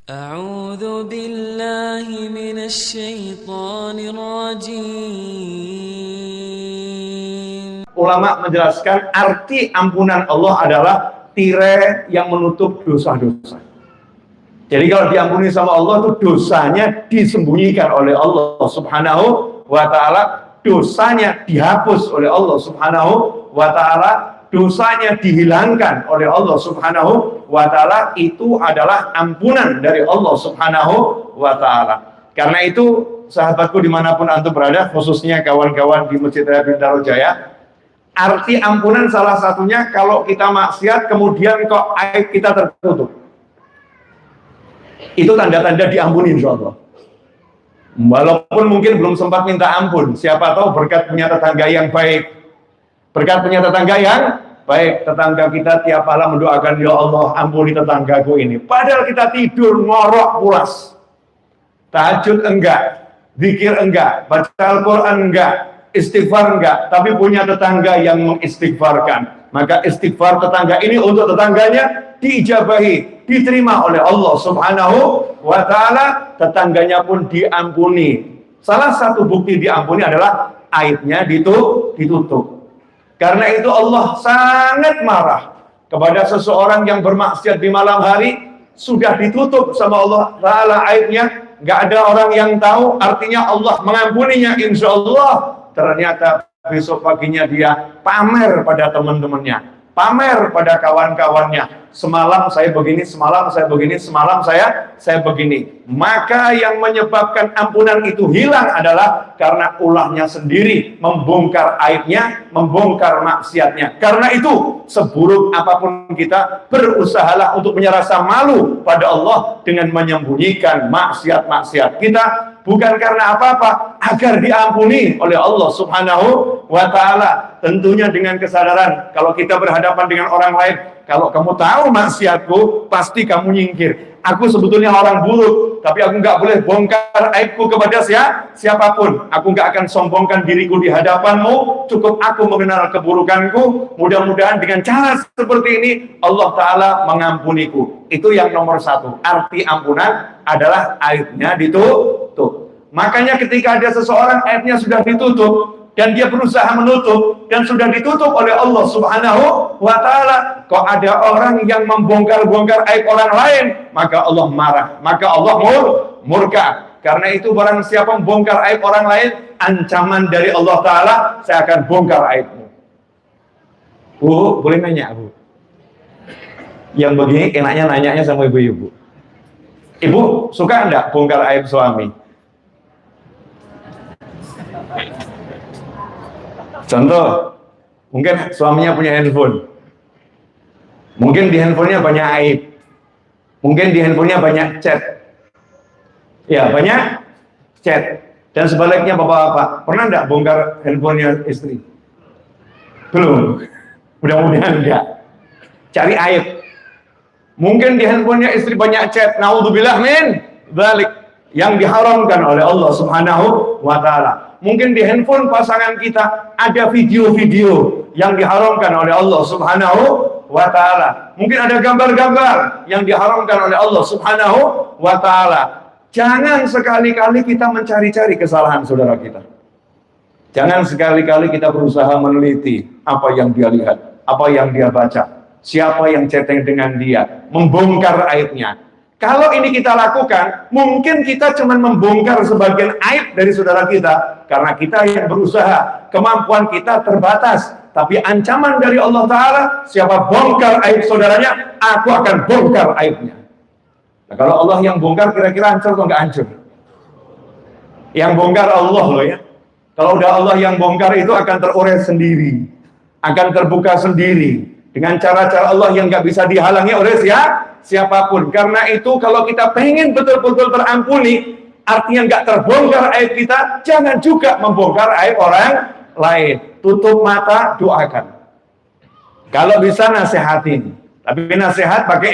أعوذ بالله من الشيطان الرجيم. Ulama menjelaskan arti ampunan Allah adalah tirai yang menutup dosa-dosa. Jadi kalau diampuni sama Allah itu dosanya disembunyikan oleh Allah Subhanahu wa ta'ala, dosanya dihapus oleh Allah Subhanahu wa ta'ala, dosanya dihilangkan oleh Allah Subhanahu wa ta'ala. Itu adalah ampunan dari Allah Subhanahu wa ta'ala. Karena itu sahabatku dimanapun antum berada, khususnya kawan-kawan di Masjid Raya Bintaro Jaya, arti ampunan salah satunya kalau kita maksiat kemudian kok aib kita tertutup, itu tanda-tanda diampuni insyaallah. Walaupun mungkin belum sempat minta ampun, siapa tahu berkat punya tetangga yang baik, berkat punya tetangga yang baik, tetangga kita tiap malam mendoakan, ya Allah ampuni tetanggaku ini, padahal kita tidur ngorok pulas, tahajud enggak, zikir enggak, baca Al-Quran enggak, istighfar enggak, tapi punya tetangga yang mengistighfarkan, maka istighfar tetangga ini untuk tetangganya diijabahi, diterima oleh Allah Subhanahu wa ta'ala, tetangganya pun diampuni. Salah satu bukti diampuni adalah aibnya ditutup. Karena itu Allah sangat marah kepada seseorang yang bermaksiat di malam hari, sudah ditutup sama Allah ta'ala aibnya, nggak ada orang yang tahu, artinya Allah mengampuninya insya Allah. Ternyata besok paginya dia pamer pada teman-temannya, pamer pada kawan-kawannya, semalam saya begini, semalam saya begini, semalam saya begini. Maka yang menyebabkan ampunan itu hilang adalah karena ulahnya sendiri membongkar aibnya, membongkar maksiatnya. Karena itu seburuk apapun kita, berusahalah untuk menyerah rasa malu pada Allah dengan menyembunyikan maksiat-maksiat kita, bukan karena apa-apa, agar diampuni oleh Allah Subhanahu wa ta'ala. Tentunya dengan kesadaran, kalau kita berhadapan dengan orang lain, kalau kamu tahu maksiatku, pasti kamu nyingkir. Aku sebetulnya orang buruk, tapi aku nggak boleh bongkar aibku kepada siapapun. Aku nggak akan sombongkan diriku di hadapanmu, cukup aku mengenal keburukanku. Mudah-mudahan dengan cara seperti ini, Allah Ta'ala mengampuniku. Itu yang nomor satu. Arti ampunan adalah aibnya ditutup. Makanya ketika ada seseorang aibnya sudah ditutup, dan dia berusaha menutup, dan sudah ditutup oleh Allah Subhanahu wa ta'ala, kok ada orang yang membongkar-bongkar aib orang lain, maka Allah marah, maka Allah murka. Karena itu barang siapa membongkar aib orang lain, ancaman dari Allah Ta'ala, saya akan bongkar aibmu. Bu, boleh nanya Bu? Yang begini enaknya nanyanya sama ibu-ibu. Ibu suka enggak bongkar aib suami? Contoh, mungkin suaminya punya handphone, mungkin di handphonenya banyak aib, mungkin di handphonenya banyak chat, ya banyak chat, dan sebaliknya bapak-bapak, pernah enggak bongkar handphonenya istri? Belum, mudah-mudahan enggak. Cari aib. Mungkin di handphonenya istri banyak chat, naudzubillah min dzalik, yang diharamkan oleh Allah Subhanahu wa ta'ala. Mungkin di handphone pasangan kita ada video-video yang diharamkan oleh Allah Subhanahu wa ta'ala. Mungkin ada gambar-gambar yang diharamkan oleh Allah Subhanahu wa ta'ala. Jangan sekali-kali kita mencari-cari kesalahan saudara kita. Jangan sekali-kali kita berusaha meneliti apa yang dia lihat, apa yang dia baca, siapa yang chatting dengan dia, membongkar aibnya. Kalau ini kita lakukan, mungkin kita cuma membongkar sebagian aib dari saudara kita, karena kita yang berusaha, kemampuan kita terbatas. Tapi ancaman dari Allah Ta'ala, siapa bongkar aib saudaranya, aku akan bongkar aibnya. Nah, kalau Allah yang bongkar, kira-kira hancur atau nggak hancur? Yang bongkar Allah loh ya. Kalau udah Allah yang bongkar, itu akan terurai sendiri, akan terbuka sendiri, dengan cara-cara Allah yang nggak bisa dihalangi oleh siapapun. Karena itu kalau kita pengen betul-betul terampuni, artinya nggak terbongkar aib kita, jangan juga membongkar aib orang lain. Tutup mata, doakan. Kalau bisa nasihatin, tapi nasihat pakai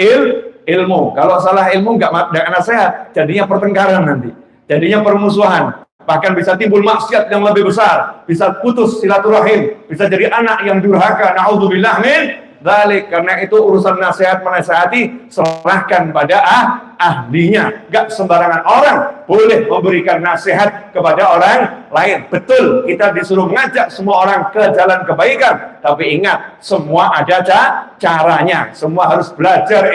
ilmu. Kalau salah ilmu nggak nasihat, jadinya pertengkaran nanti, jadinya permusuhan. Bahkan bisa timbul maksiat yang lebih besar, bisa putus silaturahim, bisa jadi anak yang durhaka, naudzubillah min dzalik. Karena itu urusan nasihat menasihati serahkan pada ahlinya. Gak sembarangan orang boleh memberikan nasihat kepada orang lain. Betul, kita disuruh mengajak semua orang ke jalan kebaikan, tapi ingat, semua ada caranya. Semua harus belajar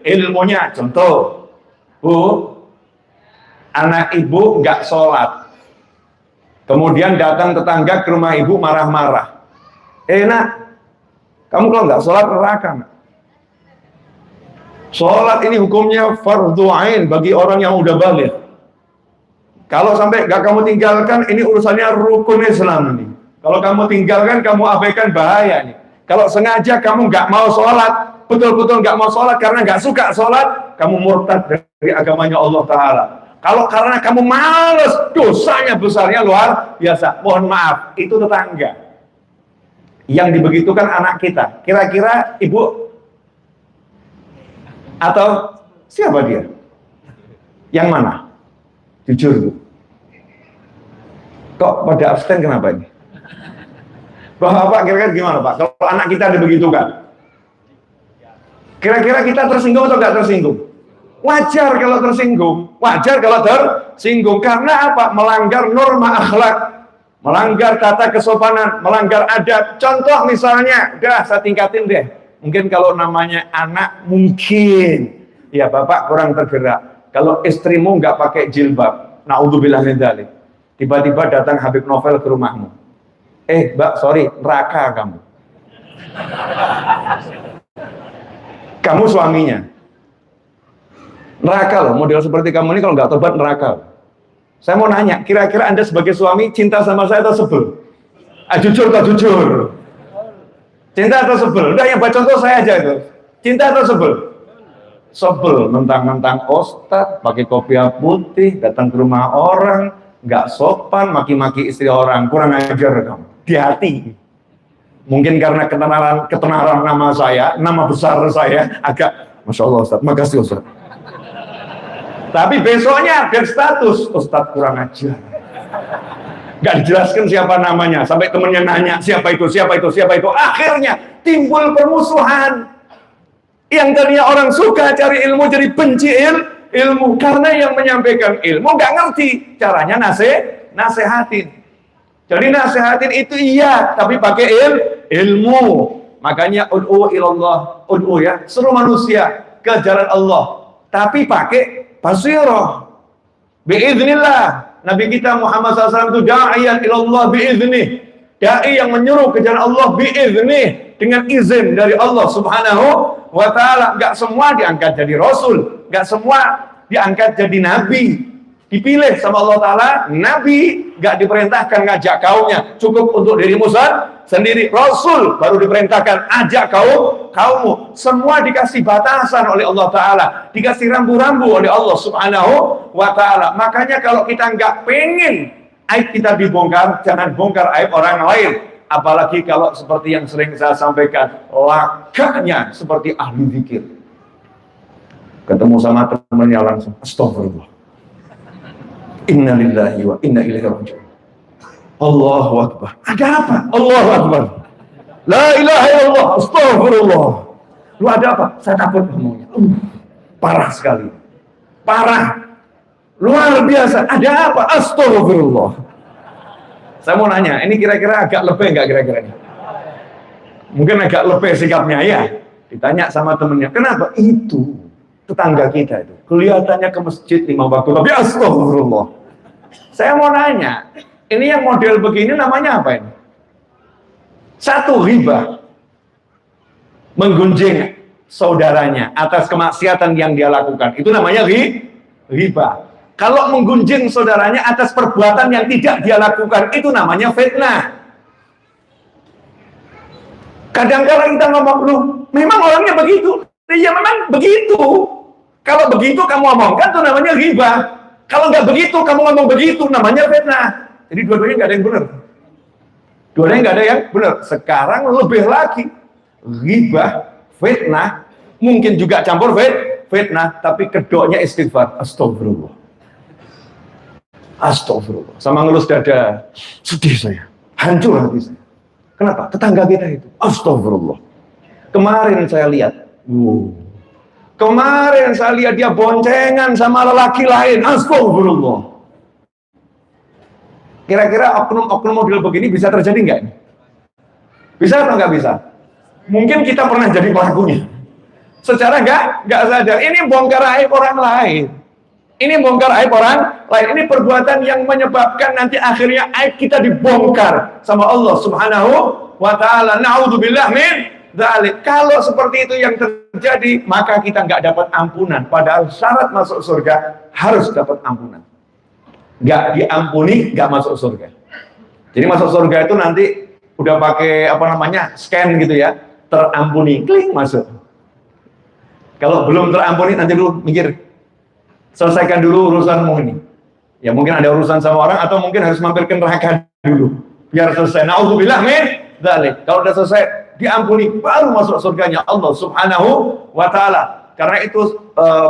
ilmunya. Contoh, Bu, anak ibu nggak sholat, kemudian datang tetangga ke rumah ibu marah-marah. Nak, kamu kalau nggak sholat neraka. Sholat ini hukumnya fardhu ain bagi orang yang udah balik. Kalau sampai nggak kamu tinggalkan, ini urusannya rukun Islam ini. Kalau kamu tinggalkan, kamu abaikan, bahaya nih. Kalau sengaja kamu nggak mau sholat, betul-betul nggak mau sholat karena nggak suka sholat, kamu murtad dari agamanya Allah Ta'ala. Kalau karena kamu males, dosanya besarnya luar biasa. Mohon maaf, itu tetangga. Yang dibegitukan anak kita. Kira-kira ibu atau siapa dia? Yang mana? Jujur, Bu. Kok pada abstain kenapa ini? Bapak kira-kira gimana, Pak? Kalau anak kita dibegitukan, kira-kira kita tersinggung atau nggak tersinggung? Wajar kalau tersinggung. Wajar kalau tersinggung. Karena apa? Melanggar norma akhlak, melanggar tata kesopanan, melanggar adab. Contoh misalnya, saya tingkatin deh. Mungkin kalau namanya anak, mungkin ya Bapak kurang tergerak. Kalau istrimu nggak pakai jilbab, naudzubillah min dzalik. Tiba-tiba datang Habib Novel ke rumahmu. Mbak, sorry, neraka kamu. Kamu suaminya. Neraka loh, model seperti kamu ini kalau nggak tobat neraka. Saya mau nanya, kira-kira Anda sebagai suami cinta sama saya atau sebel? Jujur atau jujur? Cinta atau sebel? Udah yang baca contoh saya aja itu. Cinta atau sebel? Sebel, mentang-mentang ustadz, pakai kopiah putih, datang ke rumah orang, nggak sopan, maki-maki istri orang, kurang ajar kamu. Di hati. Mungkin karena ketenaran nama saya, nama besar saya, agak, Masya Allah Ustadz, makasih Ustadz. Tapi besoknya update status, Ustadz kurang ajar. Gak dijelaskan siapa namanya, sampai temennya nanya, siapa itu, siapa itu, siapa itu. Akhirnya timbul permusuhan. Yang tadinya orang suka cari ilmu, jadi benci ilmu. Karena yang menyampaikan ilmu gak ngerti caranya nasehatin. Jadi nasehatin itu iya, tapi pakai ilmu. Makanya ud'u ilallah, ud'u ya, seluruh manusia ke jalan Allah. Tapi pakai basirah. Biiznillah. Nabi kita Muhammad SAW itu da'iyan ilallah biiznih. Da'i yang menyuruh ke jalan Allah biiznih. Dengan izin dari Allah Subhanahu wa ta'ala. Gak semua diangkat jadi Rasul. Gak semua diangkat jadi Nabi. Dipilih sama Allah Ta'ala, Nabi gak diperintahkan ngajak kaumnya, cukup untuk dirimu sendiri. Rasul baru diperintahkan ajak kaummu. Semua dikasih batasan oleh Allah Ta'ala, dikasih rambu-rambu oleh Allah Subhanahu wa Ta'ala. Makanya kalau kita nggak pengen aib kita dibongkar, jangan bongkar aib orang lain. Apalagi kalau seperti yang sering saya sampaikan, lakanya seperti ahli zikir. Ketemu sama temannya langsung, astagfirullah, inna lillahi wa inna ilaihi raji'un. Allahu akbar. Ada apa? Allahu akbar. La ilaha illallah, astagfirullah. Lu ada apa? Saya takut ngomongnya. Parah sekali. Parah. Luar biasa. Ada apa? Astagfirullah. Saya mau nanya, ini kira-kira agak lebih enggak kira-kira ini? Mungkin agak lebih sikapnya ya. Ditanya sama temennya, kenapa? Itu tetangga kita itu kelihatannya ke masjid 5 waktu, tapi astagfirullah. Saya mau nanya, ini yang model begini namanya apa ini? Satu, ghibah, menggunjing saudaranya atas kemaksiatan yang dia lakukan, itu namanya ghibah. Kalau menggunjing saudaranya atas perbuatan yang tidak dia lakukan, itu namanya fitnah. Kadang-kadang kita ngomong, lu memang orangnya begitu. Ya memang begitu. Kalau begitu kamu omongkan itu namanya ghibah. Kalau nggak begitu kamu ngomong begitu namanya fitnah. Jadi dua-duanya nggak ada yang benar. Dua-duanya nggak ada yang benar. Sekarang lebih lagi ghibah, fitnah, mungkin juga campur fitnah, tapi kedoknya istighfar. Astagfirullah. Astagfirullah. Sama ngelus dada. Sedih saya. Hancur hati saya. Kenapa? Tetangga kita itu. Astagfirullah. Kemarin saya lihat. Kemarin saya lihat dia boncengan sama lelaki lain. Astagfirullah. Kira-kira oknum-oknum model begini bisa terjadi nggak? Bisa atau nggak bisa? Mungkin kita pernah jadi pelakunya. Secara nggak sadar. Ini bongkar aib orang lain. Ini bongkar aib orang lain. Ini perbuatan yang menyebabkan nanti akhirnya aib kita dibongkar sama Allah Subhanahu wa Ta'ala. Na'udzubillah min dzalik. Kalau seperti itu yang terjadi, maka kita nggak dapat ampunan. Padahal syarat masuk surga harus dapat ampunan. Nggak diampuni, nggak masuk surga. Jadi masuk surga itu nanti udah pakai scan gitu ya, terampuni, klik masuk. Kalau belum terampuni, nanti dulu mikir, selesaikan dulu urusanmu ini. Ya mungkin ada urusan sama orang, atau mungkin harus mampir ke neraka dulu, biar selesai. Na'udzubillah min dzalik. Kalau udah selesai diampuni, baru masuk surganya Allah Subhanahu wa Ta'ala. Karena itu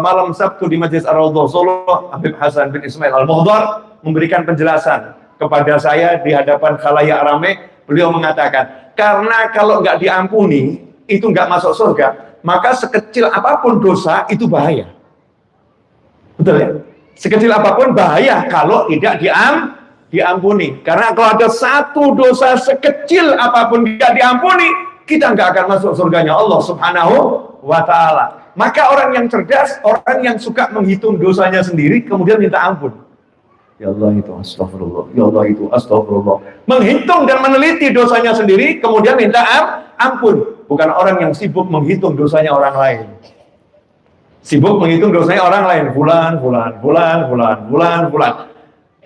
malam Sabtu di Majelis Ar-Raudhah Solo, Habib Hasan bin Ismail Al-Muhdar memberikan penjelasan kepada saya di hadapan khalayak ramai. Beliau mengatakan, karena kalau nggak diampuni, itu nggak masuk surga, maka sekecil apapun dosa itu bahaya. Betul ya? Sekecil apapun bahaya kalau tidak diampuni. Karena kalau ada satu dosa sekecil apapun tidak diampuni, kita nggak akan masuk surganya Allah Subhanahu wa Ta'ala. Maka orang yang cerdas, orang yang suka menghitung dosanya sendiri, kemudian minta ampun. Ya Allah itu astagfirullah, ya Allah itu astagfirullah. Menghitung dan meneliti dosanya sendiri, kemudian minta ampun. Bukan orang yang sibuk menghitung dosanya orang lain. Sibuk menghitung dosanya orang lain. Bulan.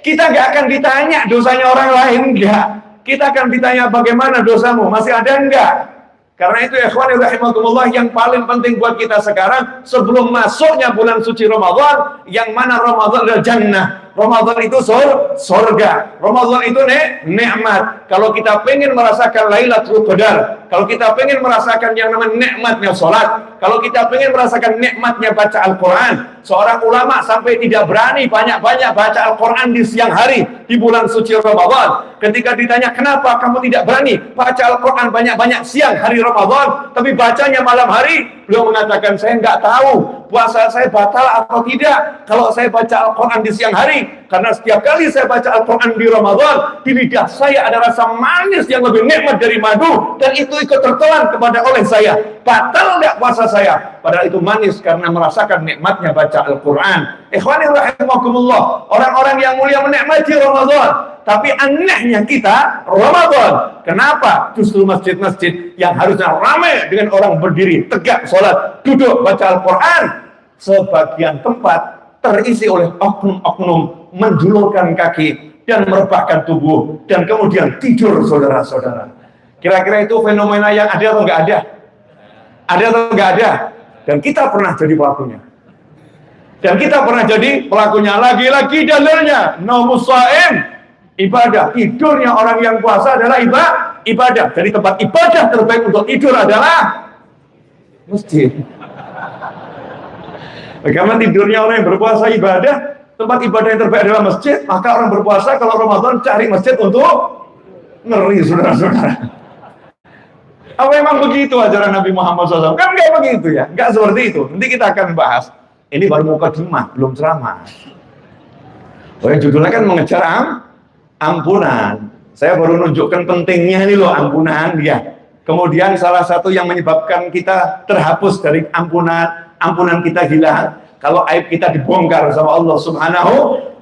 Kita nggak akan ditanya dosanya orang lain, enggak. Kita akan ditanya bagaimana dosamu, masih ada enggak? Karena itu ikhwani rahimakumullah, yang paling penting buat kita sekarang sebelum masuknya bulan suci Ramadan, yang mana Ramadan adalah jannah. Ramadan itu surga. Ramadan itu nikmat. Kalau kita pengen merasakan Lailatul Qadar, kalau kita pengen merasakan yang namanya nikmatnya sholat, kalau kita pengen merasakan nikmatnya baca Al-Quran, seorang ulama sampai tidak berani banyak-banyak baca Al-Quran di siang hari di bulan suci Ramadan. Ketika ditanya, kenapa kamu tidak berani baca Al-Quran banyak-banyak siang hari Ramadan, tapi bacanya malam hari? Beliau mengatakan, saya nggak tahu puasa saya batal atau tidak kalau saya baca Al-Quran di siang hari. Karena setiap kali saya baca Al-Quran di Ramadan, di lidah saya ada rasa manis yang lebih nikmat dari madu, dan itu ikut tertelan kepada oleh saya. Batal nggak puasa saya? Padahal itu manis karena merasakan nikmatnya baca Al-Quran. Ikhwani rahimakumullah, orang-orang yang mulia menikmati Ramadan. Tapi anehnya kita Ramadan, kenapa justru masjid-masjid yang harusnya ramai dengan orang berdiri tegak sholat, duduk baca Al-Quran, sebagian tempat terisi oleh oknum-oknum menjulurkan kaki dan merebahkan tubuh dan kemudian tidur, saudara-saudara. Kira-kira itu fenomena yang ada atau nggak ada? Ada atau nggak ada? Dan kita pernah jadi pelakunya. Dan kita pernah jadi pelakunya. Lagi-lagi dalilnya naumus shaim, ibadah. Tidurnya orang yang puasa adalah ibadah. Jadi tempat ibadah terbaik untuk tidur adalah masjid. Bagaimana tidurnya orang yang berpuasa ibadah, tempat ibadah yang terbaik adalah masjid, maka orang berpuasa kalau Ramadan cari masjid untuk ngeri, saudara-saudara. Apa memang begitu ajaran Nabi Muhammad SAW? Kan nggak begitu ya, nggak seperti itu. Nanti kita akan bahas. Ini baru mukadimah, belum ceramah. Oh, yang judulnya kan mengejar ampunan. Saya baru nunjukkan pentingnya ini loh, ampunan ya. Kemudian salah satu yang menyebabkan kita terhapus dari ampunan kita hilang, kalau aib kita dibongkar sama Allah Subhanahu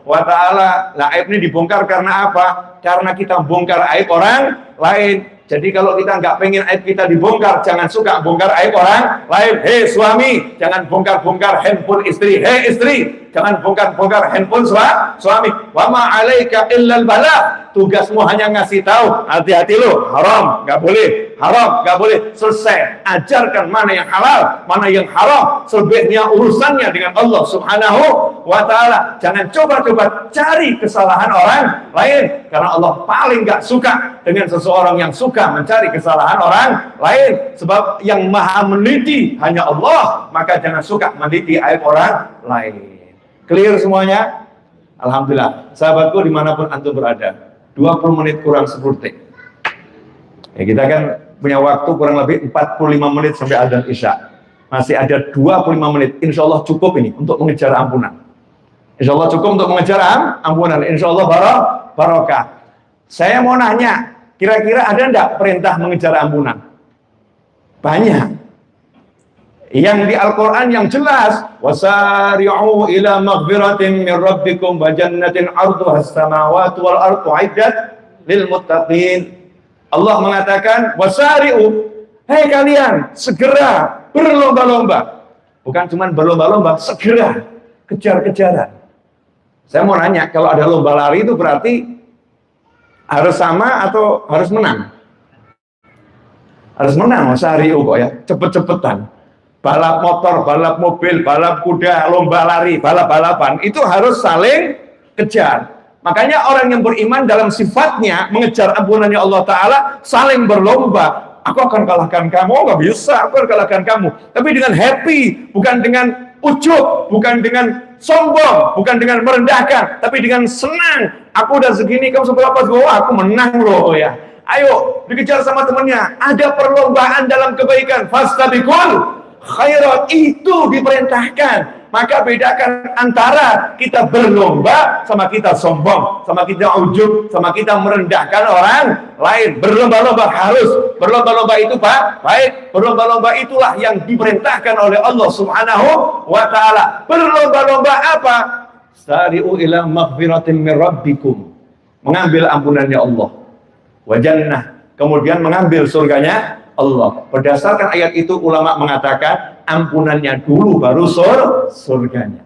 wa Ta'ala. Nah, aib ini dibongkar karena apa? Karena kita bongkar aib orang lain. Jadi kalau kita nggak pengen aib kita dibongkar, jangan suka bongkar aib orang lain. Hei suami, jangan bongkar-bongkar handphone istri. Hei istri, jangan bongkar-bongkar handphone suami. Wa ma 'alaika illal bala. Tugasmu hanya ngasih tahu, hati-hati lo, haram, nggak boleh, haram, nggak boleh. Selesai. Ajarkan mana yang halal, mana yang haram. Selebihnya urusannya dengan Allah Subhanahu wa Ta'ala. Jangan coba-coba cari kesalahan orang lain, karena Allah paling nggak suka dengan seseorang yang suka mencari kesalahan orang lain. Sebab yang maha meneliti hanya Allah, maka jangan suka meneliti aib orang lain. Clear semuanya? Alhamdulillah. Sahabatku dimanapun antum berada, 20 menit kurang 10 detik. Ya, kita kan punya waktu kurang lebih 45 menit sampai adzan Isya. Masih ada 25 menit. Insya Allah cukup ini untuk mengejar ampunan. Insya Allah cukup untuk mengejar ampunan. Insya Allah barokah. Saya mau nanya, kira-kira ada enggak perintah mengejar ampunan? Banyak. Yang di Al-Quran yang jelas, wasari'u ila maghfiratin min rabbikum wa jannatin 'arduha as-samawati wal ardu 'iddat lil muttaqin. Allah mengatakan, wasari'u, hei kalian, segera berlomba-lomba. Bukan cuma berlomba-lomba, segera kejar-kejaran. Saya mau nanya, kalau ada lomba lari itu berarti harus sama atau harus menang? Harus menang, wasari'u kok ya, cepet-cepetan. Balap motor, balap mobil, balap kuda, lomba lari, balap-balapan, itu harus saling kejar. Makanya orang yang beriman dalam sifatnya mengejar ampunannya Allah Ta'ala, saling berlomba. Aku akan kalahkan kamu, nggak bisa, aku akan kalahkan kamu. Tapi dengan happy, bukan dengan ujub, bukan dengan sombong, bukan dengan merendahkan, tapi dengan senang. Aku udah segini, kamu seberapa? Aku menang loh ya. Ayo, dikejar sama temannya. Ada perlombaan dalam kebaikan. Fastabiqul khairat, itu diperintahkan. Maka bedakan antara kita berlomba sama kita sombong, sama kita ujub, sama kita merendahkan orang lain. Berlomba-lomba harus. Berlomba-lomba itu baik. Berlomba-lomba itulah yang diperintahkan oleh Allah Subhanahu wa Ta'ala. Berlomba-lomba apa? Sari'u ila maghfiratin min rabbikum. Mengambil ampunannya Allah. Wa jannah. Kemudian mengambil surganya Allah. Berdasarkan ayat itu ulama mengatakan ampunannya dulu baru surganya.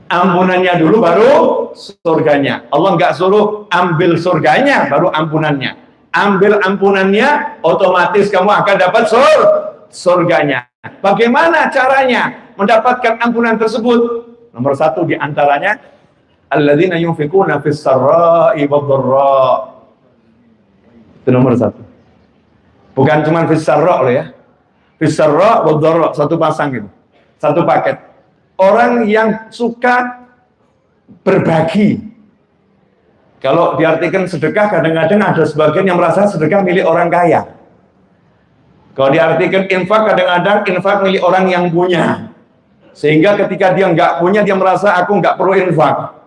Ampunannya dulu baru surganya. Allah nggak suruh ambil surganya baru ampunannya. Ambil ampunannya, otomatis kamu akan dapat surganya. Bagaimana caranya mendapatkan ampunan tersebut? Nomor satu diantaranya, alladzina yunfikuna fis sarra'i wad-dharra. Itu nomor satu. Bukan cuma fisarra loh ya. Fisarra wad-dharra, satu pasang gitu. Satu paket. Orang yang suka berbagi. Kalau diartikan sedekah, kadang-kadang ada sebagian yang merasa sedekah milik orang kaya. Kalau diartikan infak, kadang-kadang infak milik orang yang punya. Sehingga ketika dia nggak punya, dia merasa aku nggak perlu infak.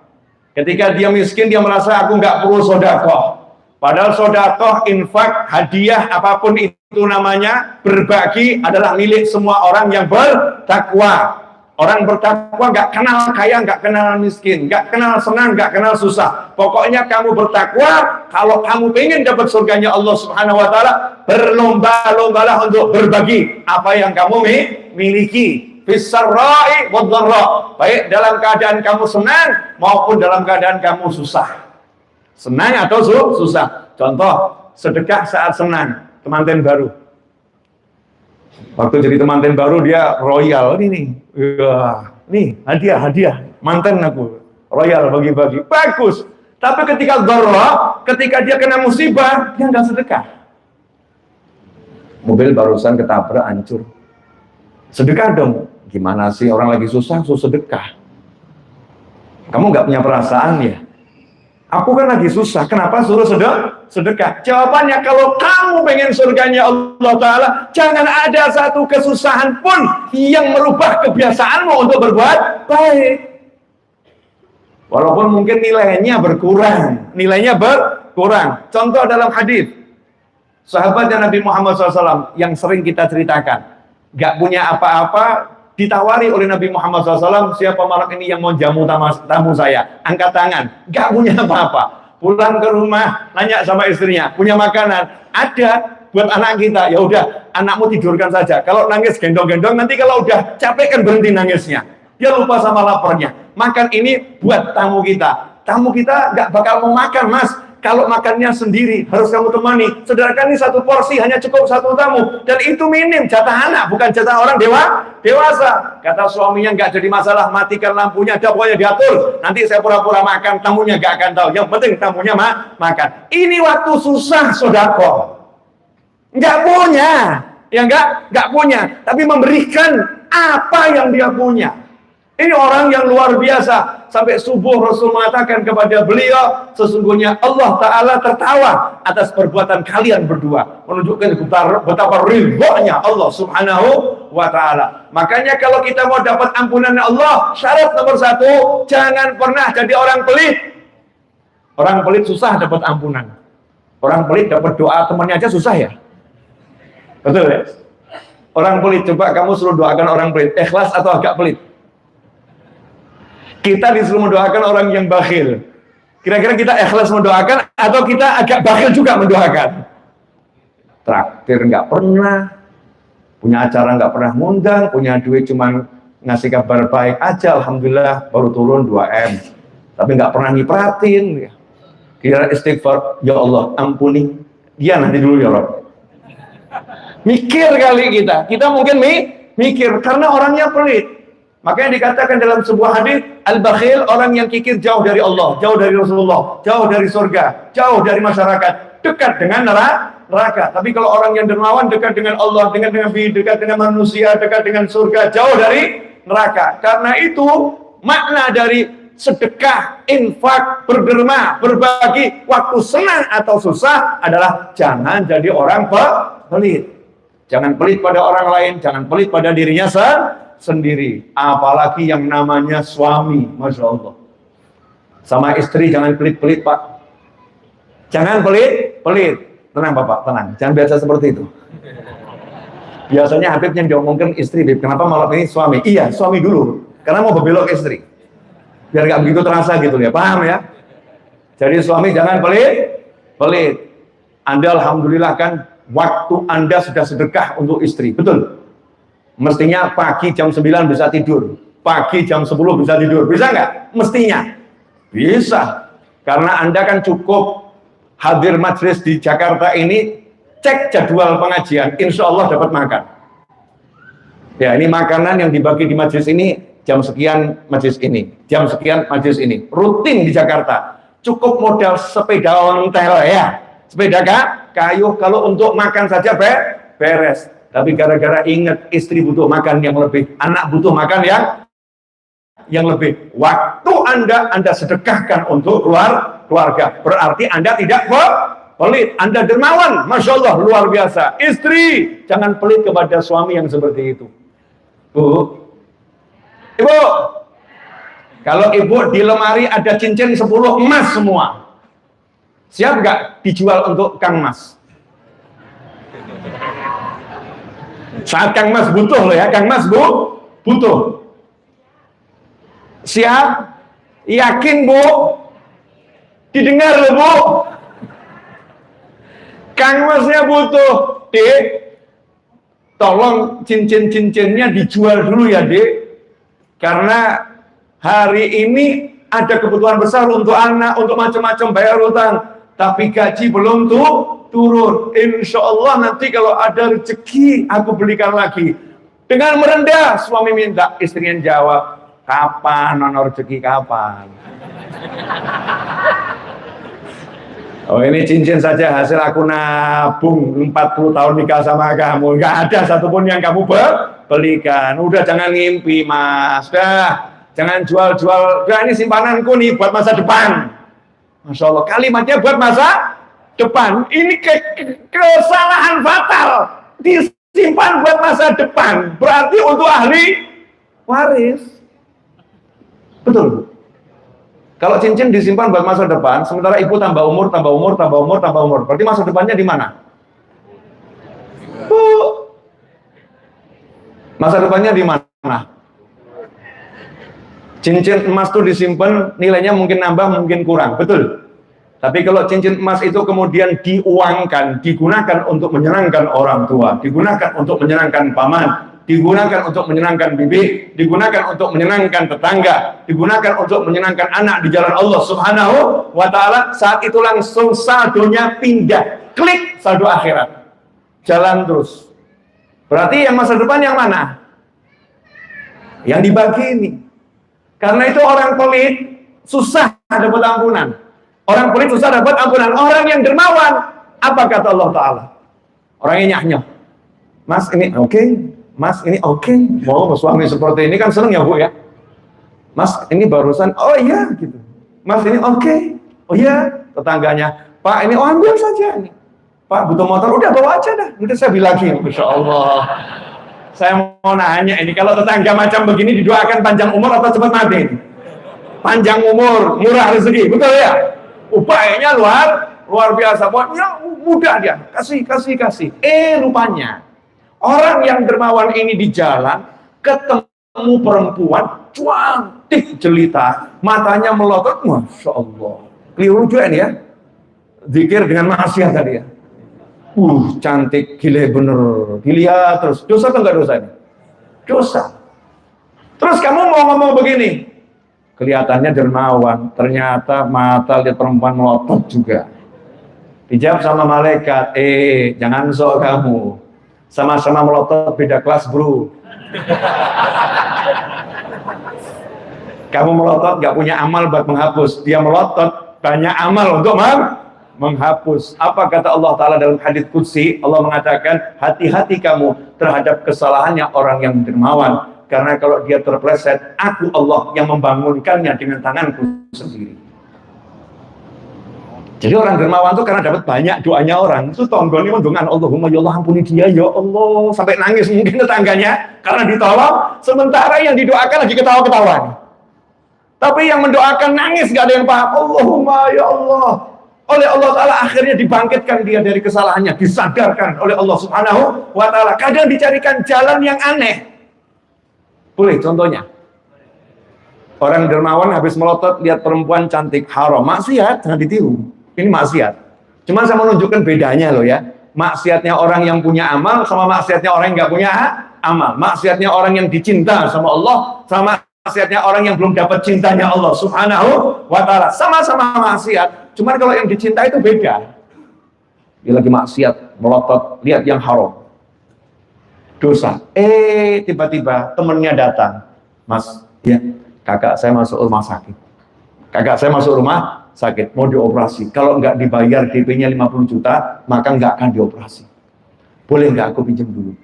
Ketika dia miskin, dia merasa aku nggak perlu sedekah. Padahal sedekah, infak, hadiah, apapun itu namanya, berbagi adalah milik semua orang yang bertakwa. Orang bertakwa nggak kenal kaya, nggak kenal miskin, nggak kenal senang, nggak kenal susah. Pokoknya kamu bertakwa, kalau kamu pengen dapat surganya Allah Subhanahu wa Ta'ala, berlomba-lombalah untuk berbagi apa yang kamu miliki. Fisarra'i wad-dharra, baik dalam keadaan kamu senang maupun dalam keadaan kamu susah. Senang atau susah. Contoh, sedekah saat senang, temanten baru. Waktu jadi temanten baru dia royal, ini nih hadiah, manten aku royal bagi-bagi, bagus. Tapi ketika dharra, ketika dia kena musibah, dia nggak sedekah. Mobil barusan ketabrak, hancur. Sedekah dong. Gimana sih orang lagi susah, sedekah? Kamu nggak punya perasaan ya? Aku kan lagi susah, kenapa suruh sedekah? Jawabannya, kalau kamu pengen surganya Allah Ta'ala, jangan ada satu kesusahan pun yang merubah kebiasaanmu untuk berbuat baik. Walaupun mungkin nilainya berkurang. Contoh dalam hadis, sahabatnya Nabi Muhammad SAW yang sering kita ceritakan, gak punya apa-apa, ditawari oleh Nabi Muhammad SAW, siapa malam ini yang mau jamu tamu saya? Angkat tangan. Gak punya apa-apa. Pulang ke rumah, nanya sama istrinya, punya makanan? Ada buat anak kita. Ya udah, anakmu tidurkan saja. Kalau nangis gendong-gendong, nanti kalau udah capek kan berhenti nangisnya. Dia lupa sama laparnya. Makan ini buat tamu kita. Tamu kita gak bakal mau makan, Mas. Kalau makannya sendiri, harus kamu temani. Sederhana, ini satu porsi, hanya cukup satu tamu. Dan itu minim, jatah anak, bukan jatah orang dewasa. Kata suaminya, nggak jadi masalah, matikan lampunya, ada pokoknya diatur. Nanti saya pura-pura makan, tamunya nggak akan tahu. Yang penting tamunya makan. Ini waktu susah, sodako. Nggak punya. Ya nggak punya. Tapi memberikan apa yang dia punya. Ini orang yang luar biasa. Sampai subuh Rasul mengatakan kepada beliau, sesungguhnya Allah Ta'ala tertawa atas perbuatan kalian berdua. Menunjukkan betapa ridhonya Allah Subhanahu wa Ta'ala. Makanya kalau kita mau dapat ampunan Allah, syarat nomor 1, jangan pernah jadi orang pelit. Orang pelit susah dapat ampunan. Orang pelit dapat doa temannya aja susah ya. Betul ya? Orang pelit, coba kamu suruh doakan orang pelit, ikhlas atau agak pelit? Kita disuruh mendoakan orang yang bakhil. Kira-kira kita ikhlas mendoakan atau kita agak bakhil juga mendoakan? Traktir nggak pernah, punya acara nggak pernah ngundang, punya duit cuma ngasih kabar baik aja, alhamdulillah baru turun 2M. Tapi nggak pernah nyipratin. Kira istighfar, ya Allah ampuni. Dia nanti dulu ya Rob. Mikir kali kita mungkin mikir karena orangnya pelit. Makanya dikatakan dalam sebuah hadis, al-bakhil, orang yang kikir jauh dari Allah, jauh dari Rasulullah, jauh dari surga, jauh dari masyarakat, dekat dengan neraka. Tapi kalau orang yang dermawan dekat dengan Allah, dekat dengan manusia, dekat dengan surga, jauh dari neraka. Karena itu makna dari sedekah, infak, berderma, berbagi, waktu senang atau susah adalah jangan jadi orang pelit. Jangan pelit pada orang lain, jangan pelit pada dirinya sendiri. Apalagi yang namanya suami, Masya Allah. Sama istri jangan pelit-pelit Pak. Jangan pelit. Tenang Bapak, tenang. Jangan biasa seperti itu. Biasanya Habib yang diomongkan istri, Habib. Kenapa malam ini suami? Iya, suami dulu. Karena mau berbelok istri. Biar nggak begitu terasa gitu ya, paham ya? Jadi suami jangan pelit. Anda alhamdulillah kan waktu Anda sudah sedekah untuk istri, betul? Mestinya pagi jam 9 bisa tidur, pagi jam 10 bisa tidur, bisa nggak? Mestinya bisa, karena Anda kan cukup hadir majelis di Jakarta ini, cek jadwal pengajian, insya Allah dapat makan. Ya, ini makanan yang dibagi di majelis ini, jam sekian majelis ini, jam sekian majelis ini, rutin di Jakarta. Cukup modal sepeda ontel ya, sepeda kayu, kalau untuk makan saja beres. Tapi gara-gara ingat istri butuh makan yang lebih, anak butuh makan yang lebih, waktu Anda sedekahkan untuk keluarga, berarti Anda tidak pelit, Anda dermawan, Masya Allah, luar biasa. Istri, jangan pelit kepada suami yang seperti itu. Ibu, kalau ibu di lemari ada cincin 10 emas semua, siap nggak dijual untuk Kang Mas? Saat Kang Mas butuh loh ya, Kang Mas butuh. Siap? Yakin Bu? Didengar loh Bu? Kang Masnya butuh. Dek, tolong cincin-cincinnya dijual dulu ya Dek. Karena hari ini ada kebutuhan besar untuk anak, untuk macam-macam bayar utang. Tapi gaji belum turun. Insya Allah nanti kalau ada rezeki aku belikan lagi. Dengan merendah suami minta, istrinya jawab, kapan nono rezeki kapan? Oh ini cincin saja hasil aku nabung 40 tahun nikah sama kamu, nggak ada satupun yang kamu belikan. Udah jangan ngimpi Mas, jangan jual-jual. Udah ini simpananku nih buat masa depan. Masya Allah, kalimatnya buat masa depan. Ini kesalahan fatal. Disimpan buat masa depan. Berarti untuk ahli waris. Betul Bu? Kalau cincin disimpan buat masa depan, sementara ibu tambah umur. Berarti masa depannya di mana? Bu, masa depannya di mana? Cincin emas itu disimpan, nilainya mungkin nambah, mungkin kurang, betul? Tapi kalau cincin emas itu kemudian diuangkan, digunakan untuk menyenangkan orang tua, digunakan untuk menyenangkan paman, digunakan untuk menyenangkan bibi, digunakan untuk menyenangkan tetangga, digunakan untuk menyenangkan anak di jalan Allah Subhanahu wa Ta'ala, saat itu langsung saldonya pindah, klik saldo akhirat, jalan terus. Berarti yang masa depan yang mana? Yang dibagi ini. Karena itu orang pelit susah dapat ampunan. Orang pelit susah dapat ampunan. Orang yang dermawan, apa kata Allah Ta'ala? Orangnya nyah-nyah. Mas ini oke, Mas ini oke. Mau suami seperti ini kan seneng ya Bu ya? Mas ini barusan, oh iya gitu. Mas ini oke, oh iya. Tetangganya, Pak ini ambil saja ini. Pak butuh motor, udah bawa aja dah. Nanti saya bilang lagi, Masya Allah. Saya mau nanya ini, kalau tetangga macam begini didoakan panjang umur atau cepat mati? Panjang umur, murah rezeki, betul ya? Upayanya luar biasa, pokoknya mudah dia, kasih. Rupanya orang yang dermawan ini di jalan ketemu perempuan cantik jelita, matanya melotot, Masya Allah. Keliru juga ini ya, zikir dengan maksiat tadi ya. Cantik, gile bener, dilihat terus. Dosa atau enggak dosa ini? Dosa. Terus kamu mau ngomong begini, kelihatannya dermawan, ternyata mata lihat perempuan melotot juga. Dijawab sama malaikat, jangan sok kamu, sama-sama melotot beda kelas bro. Kamu melotot gak punya amal buat menghapus, dia melotot banyak amal untuk menghapus. Apa kata Allah Ta'ala dalam hadits qudsi? Allah mengatakan, hati-hati kamu terhadap kesalahannya orang yang dermawan, karena kalau dia terpleset, aku Allah yang membangunkannya dengan tanganku sendiri. Jadi orang dermawan itu karena dapat banyak doanya orang, itu tonggolnya mendungan, Allahumma ya Allah ampuni dia ya Allah, sampai nangis mungkin tetangganya karena ditolong, sementara yang didoakan lagi ketawa-ketawa. Tapi yang mendoakan nangis gak ada yang paham. Allahumma ya Allah, oleh Allah Ta'ala akhirnya dibangkitkan dia dari kesalahannya, disadarkan oleh Allah Subhanahu wa Ta'ala. Kadang dicarikan jalan yang aneh. Boleh contohnya, orang dermawan habis melotot lihat perempuan cantik, haram, maksiat, jangan ditiru. Ini maksiat. Cuman saya mau menunjukkan bedanya loh ya. Maksiatnya orang yang punya amal sama maksiatnya orang yang nggak punya amal. Maksiatnya orang yang dicinta sama Allah sama maksiatnya orang yang belum dapat cintanya Allah Subhanahu wa Ta'ala. Sama-sama maksiat. Cuman kalau yang dicinta itu beda. Dia lagi maksiat, melotot, lihat yang haram, dosa. Tiba-tiba temennya datang, Mas, ya, kakak saya masuk rumah sakit. Kakak saya masuk rumah sakit, mau dioperasi. Kalau nggak dibayar DP-nya 50 juta, maka nggak akan dioperasi. Boleh nggak aku pinjam dulu?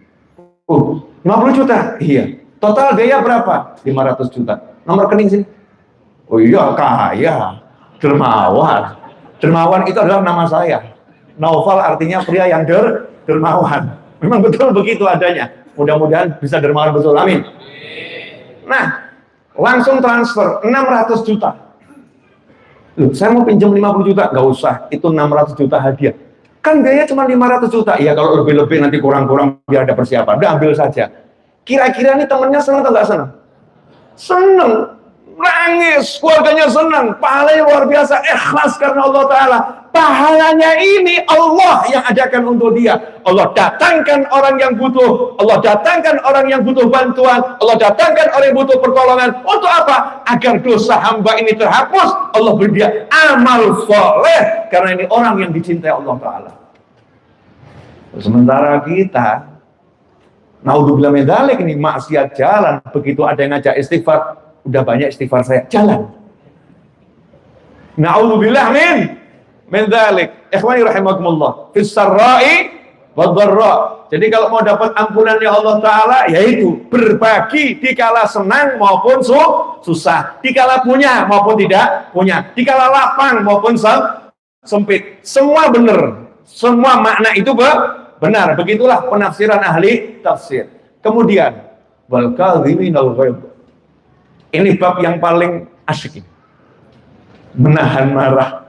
50 juta? Iya. Total biaya berapa? 500 juta. Nomor rekening sini. Oh iya, kaya. Dermawan. Dermawan itu adalah nama saya. Naufal artinya pria yang dermawan. Memang betul begitu adanya. Mudah-mudahan bisa dermawan betul. Amin. Nah, langsung transfer 600 juta. Loh, saya mau pinjam 50 juta. Nggak usah, itu 600 juta hadiah. Kan biaya cuma 500 juta. Iya, kalau lebih-lebih nanti kurang-kurang biar ada persiapan. Udah ambil saja. Kira-kira nih temennya senang atau nggak senang? Senang. Nangis, keluarganya senang, pahalanya luar biasa, ikhlas karena Allah Ta'ala. Pahalanya ini Allah yang adakan untuk dia. Allah datangkan orang yang butuh, Allah datangkan orang yang butuh bantuan, Allah datangkan orang yang butuh pertolongan. Untuk apa? Agar dosa hamba ini terhapus. Allah beri dia amal soleh, karena ini orang yang dicintai Allah Ta'ala. Sementara kita, naudzubillah min dzalik, ini maksiat jalan, begitu ada yang ngajak istighfar, udah banyak istighfar saya, jalan. Na'udzubillah min dzalik. Ikhwani rahimakumullah. Fis sarra'i wad dharra. Jadi kalau mau dapat ampunannya Allah Ta'ala, yaitu berbagi dikala senang maupun susah, dikala punya maupun tidak punya, dikala lapang maupun sempit. Semua benar. Semua makna itu benar. Begitulah penafsiran ahli tafsir. Kemudian wal kadhiminal ghaidh. Ini bab yang paling asyik, menahan marah.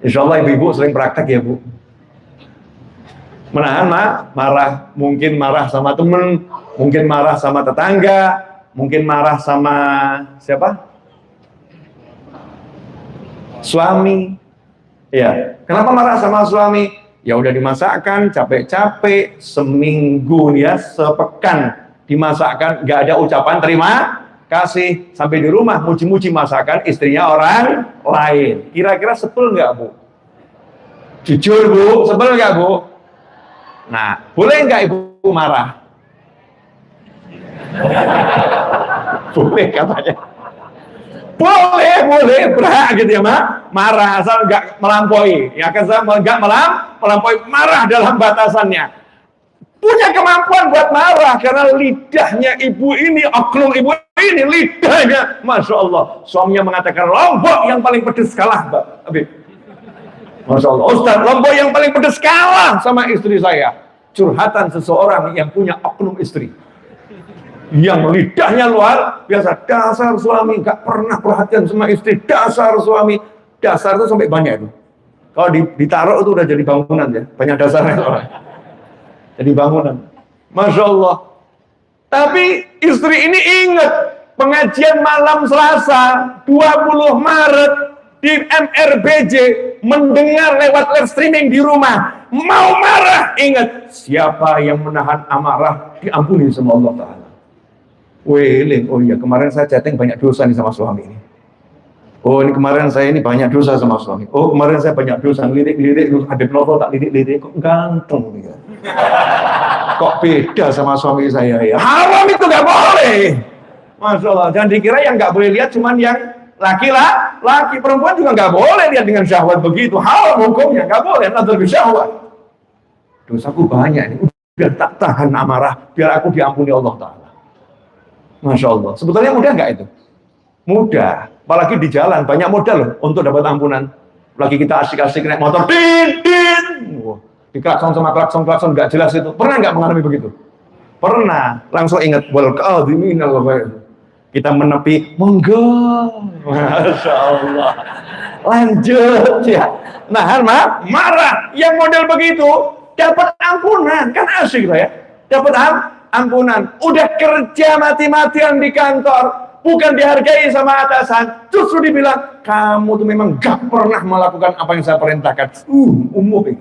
Insya Allah ibu-ibu sering praktek ya Bu. Menahan marah, mungkin marah sama temen, mungkin marah sama tetangga, mungkin marah sama siapa? Suami. Ya, kenapa marah sama suami? Ya udah dimasakkan, capek-capek, seminggu ya, sepekan dimasakkan, nggak ada ucapan terima kasih, sampai di rumah muji-muji masakan istrinya orang lain. Kira-kira sebel nggak Bu? Jujur Bu, sebel nggak Bu? Nah, boleh nggak Ibu marah? Boleh katanya. Boleh, berhak gitu ya marah, asal nggak melampaui. Ya kan, nggak melampaui, marah dalam batasannya. Punya kemampuan buat marah karena lidahnya ibu ini, oknum ibu ini lidahnya, Masya Allah. Suaminya mengatakan, lombok yang paling pedes kalah, Mbak. Masya Allah, Ustaz, lombok yang paling pedes kalah sama istri saya. Curhatan seseorang yang punya oknum istri. Yang lidahnya luar biasa. Dasar suami, gak pernah perhatian sama istri. Dasar suami. Dasar itu sampai banyak itu. Kalau ditaruh itu udah jadi bangunan ya. Banyak dasarnya. Jadi bangunan. Masya Allah. Tapi istri ini ingat pengajian malam Selasa 20 Maret di MRBJ, mendengar lewat live streaming di rumah, mau marah, ingat siapa yang menahan amarah diampuni sama Allah Ta'ala. Weling, oh iya kemarin saya chatting banyak dosa nih sama suami ini. Oh ini kemarin saya ini banyak dosa sama suami. Oh kemarin saya banyak dosa, lirik-lirik, ada novel tak lirik-lirik, kok ganteng ya. Kok beda sama suami saya ya. Haram itu gak boleh. Masya Allah, jangan dikira yang gak boleh lihat cuman yang laki, perempuan juga gak boleh lihat dengan syahwat begitu. Haram hukumnya, gak boleh nazar syahwat. Dosaku banyak ini, udah tak tahan amarah biar aku diampuni Allah Ta'ala. Masya Allah, sebetulnya mudah nggak itu? Mudah, apalagi di jalan banyak modal loh untuk dapat ampunan. Lagi kita asik-asik naik motor, diklakson sama klakson nggak jelas itu. Pernah nggak mengalami begitu? Pernah, langsung ingat wal qadhimin al-ghaidh. Kita menepi, monggo, Masya Allah. Lanjut ya, nahan marah. Yang model begitu dapat ampunan, kan asik lah ya. Dapat ampunan, udah kerja mati-matian di kantor, bukan dihargai sama atasan, justru dibilang, kamu tuh memang gak pernah melakukan apa yang saya perintahkan. Umum ini,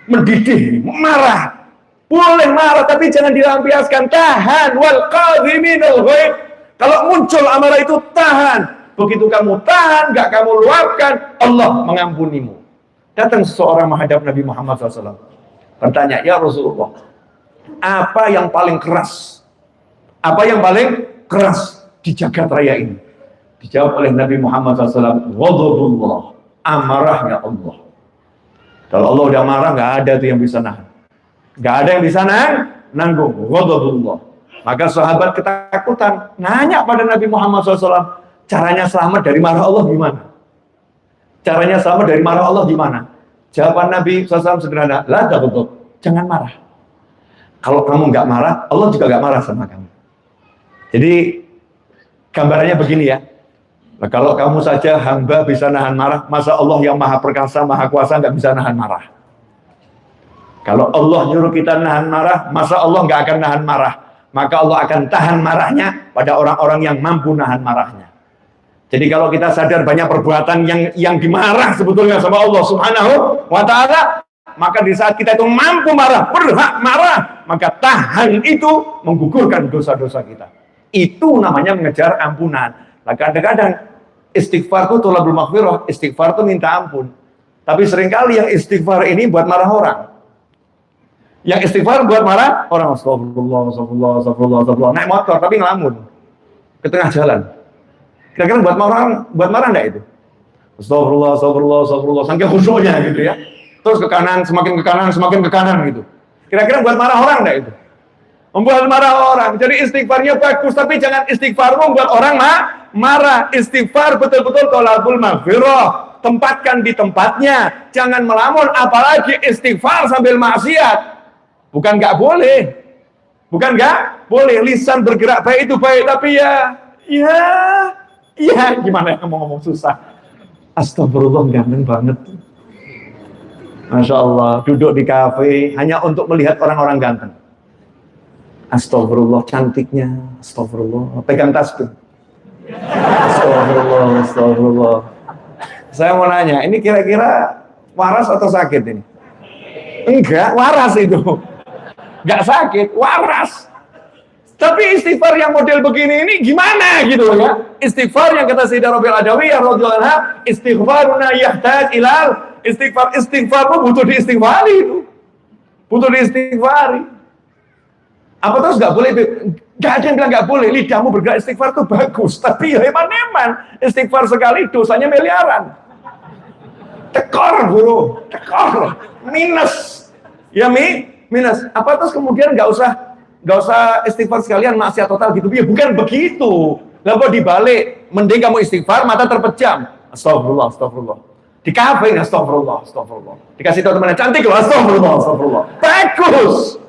mendidih, marah, boleh marah, tapi jangan dilampiaskan, tahan, wal qadhiminal ghaidh. Kalau muncul amarah itu tahan, begitu kamu tahan, gak kamu luapkan, Allah mengampunimu. Datang seseorang menghadap Nabi Muhammad SAW, bertanya, ya Rasulullah, apa yang paling keras? Apa yang paling keras di jagat raya ini? Dijawab oleh Nabi Muhammad SAW, ghadabullah, amarahnya Allah. Kalau Allah udah marah, nggak ada tuh yang bisa nahan. Nggak ada yang bisa nanggung. Ghadabullah. Maka sahabat ketakutan, nanya pada Nabi Muhammad SAW, caranya selamat dari marah Allah gimana? Caranya selamat dari marah Allah gimana? Jawaban Nabi SAW sederhana, la taghdab, jangan marah. Kalau kamu nggak marah, Allah juga nggak marah sama kamu. Jadi gambarannya begini ya. Nah, kalau kamu saja hamba bisa nahan marah, masa Allah yang maha perkasa, maha kuasa nggak bisa nahan marah? Kalau Allah nyuruh kita nahan marah, masa Allah nggak akan nahan marah? Maka Allah akan tahan marahnya pada orang-orang yang mampu nahan marahnya. Jadi kalau kita sadar banyak perbuatan yang dimarah sebetulnya sama Allah Subhanahu wa Ta'ala, maka di saat kita itu mampu marah, berhak marah, maka tahan itu menggugurkan dosa-dosa kita. Itu namanya mengejar ampunan. Nah, kadang-kadang istighfar itu tolabul maghfirah, istighfar itu minta ampun. Tapi seringkali yang istighfar ini buat marah orang. Yang istighfar buat marah orang, astagfirullah, naik motor tapi ngelamun ke tengah jalan. Kira-kira buat marah enggak itu? Astagfirullah, saking khusyuknya gitu ya. Terus ke kanan, semakin ke kanan gitu. Kira-kira buat marah orang enggak itu? Membuat marah orang. Jadi istighfarnya bagus, tapi jangan istighfar membuat orang marah. Istighfar betul-betul tolabul maghfirah. Tempatkan di tempatnya. Jangan melamun, apalagi istighfar sambil maksiat. Bukan nggak boleh. Bukan nggak boleh. Lisan bergerak baik itu baik, tapi gimana ya ngomong susah. Astagfirullah, ganteng banget. Masya Allah, duduk di kafe hanya untuk melihat orang-orang ganteng. Astagfirullah, cantiknya. Astagfirullah, pegang tasbih. Astagfirullah. Saya mau nanya, ini kira-kira waras atau sakit ini? Enggak, waras itu. Enggak sakit, waras. Tapi istighfar yang model begini ini gimana gitu ya? Istighfar yang kata Sayyidah Rabi'ah Adawiyah radhiyallahu anha, istighfaruna yahtaj ilal istighfar. Istighfar butuh diistighfari itu. Butuh diistighfari. Apa terus nggak boleh? Nggak ada yang bilang nggak boleh. Lidahmu bergerak istighfar itu bagus, tapi ya eman-eman. Istighfar sekali dosanya miliaran. Tekor minus. Ya minus. Apa terus kemudian nggak usah Gak usah istighfar sekalian, maksiat total gitu. Ya bukan begitu. Lalu dibalik, mending kamu istighfar, mata terpejam. Astagfirullah, astagfirullah. Di kafe, astagfirullah, astagfirullah. Dikasih tahu temannya, cantik loh, astagfirullah, astagfirullah. Bagus.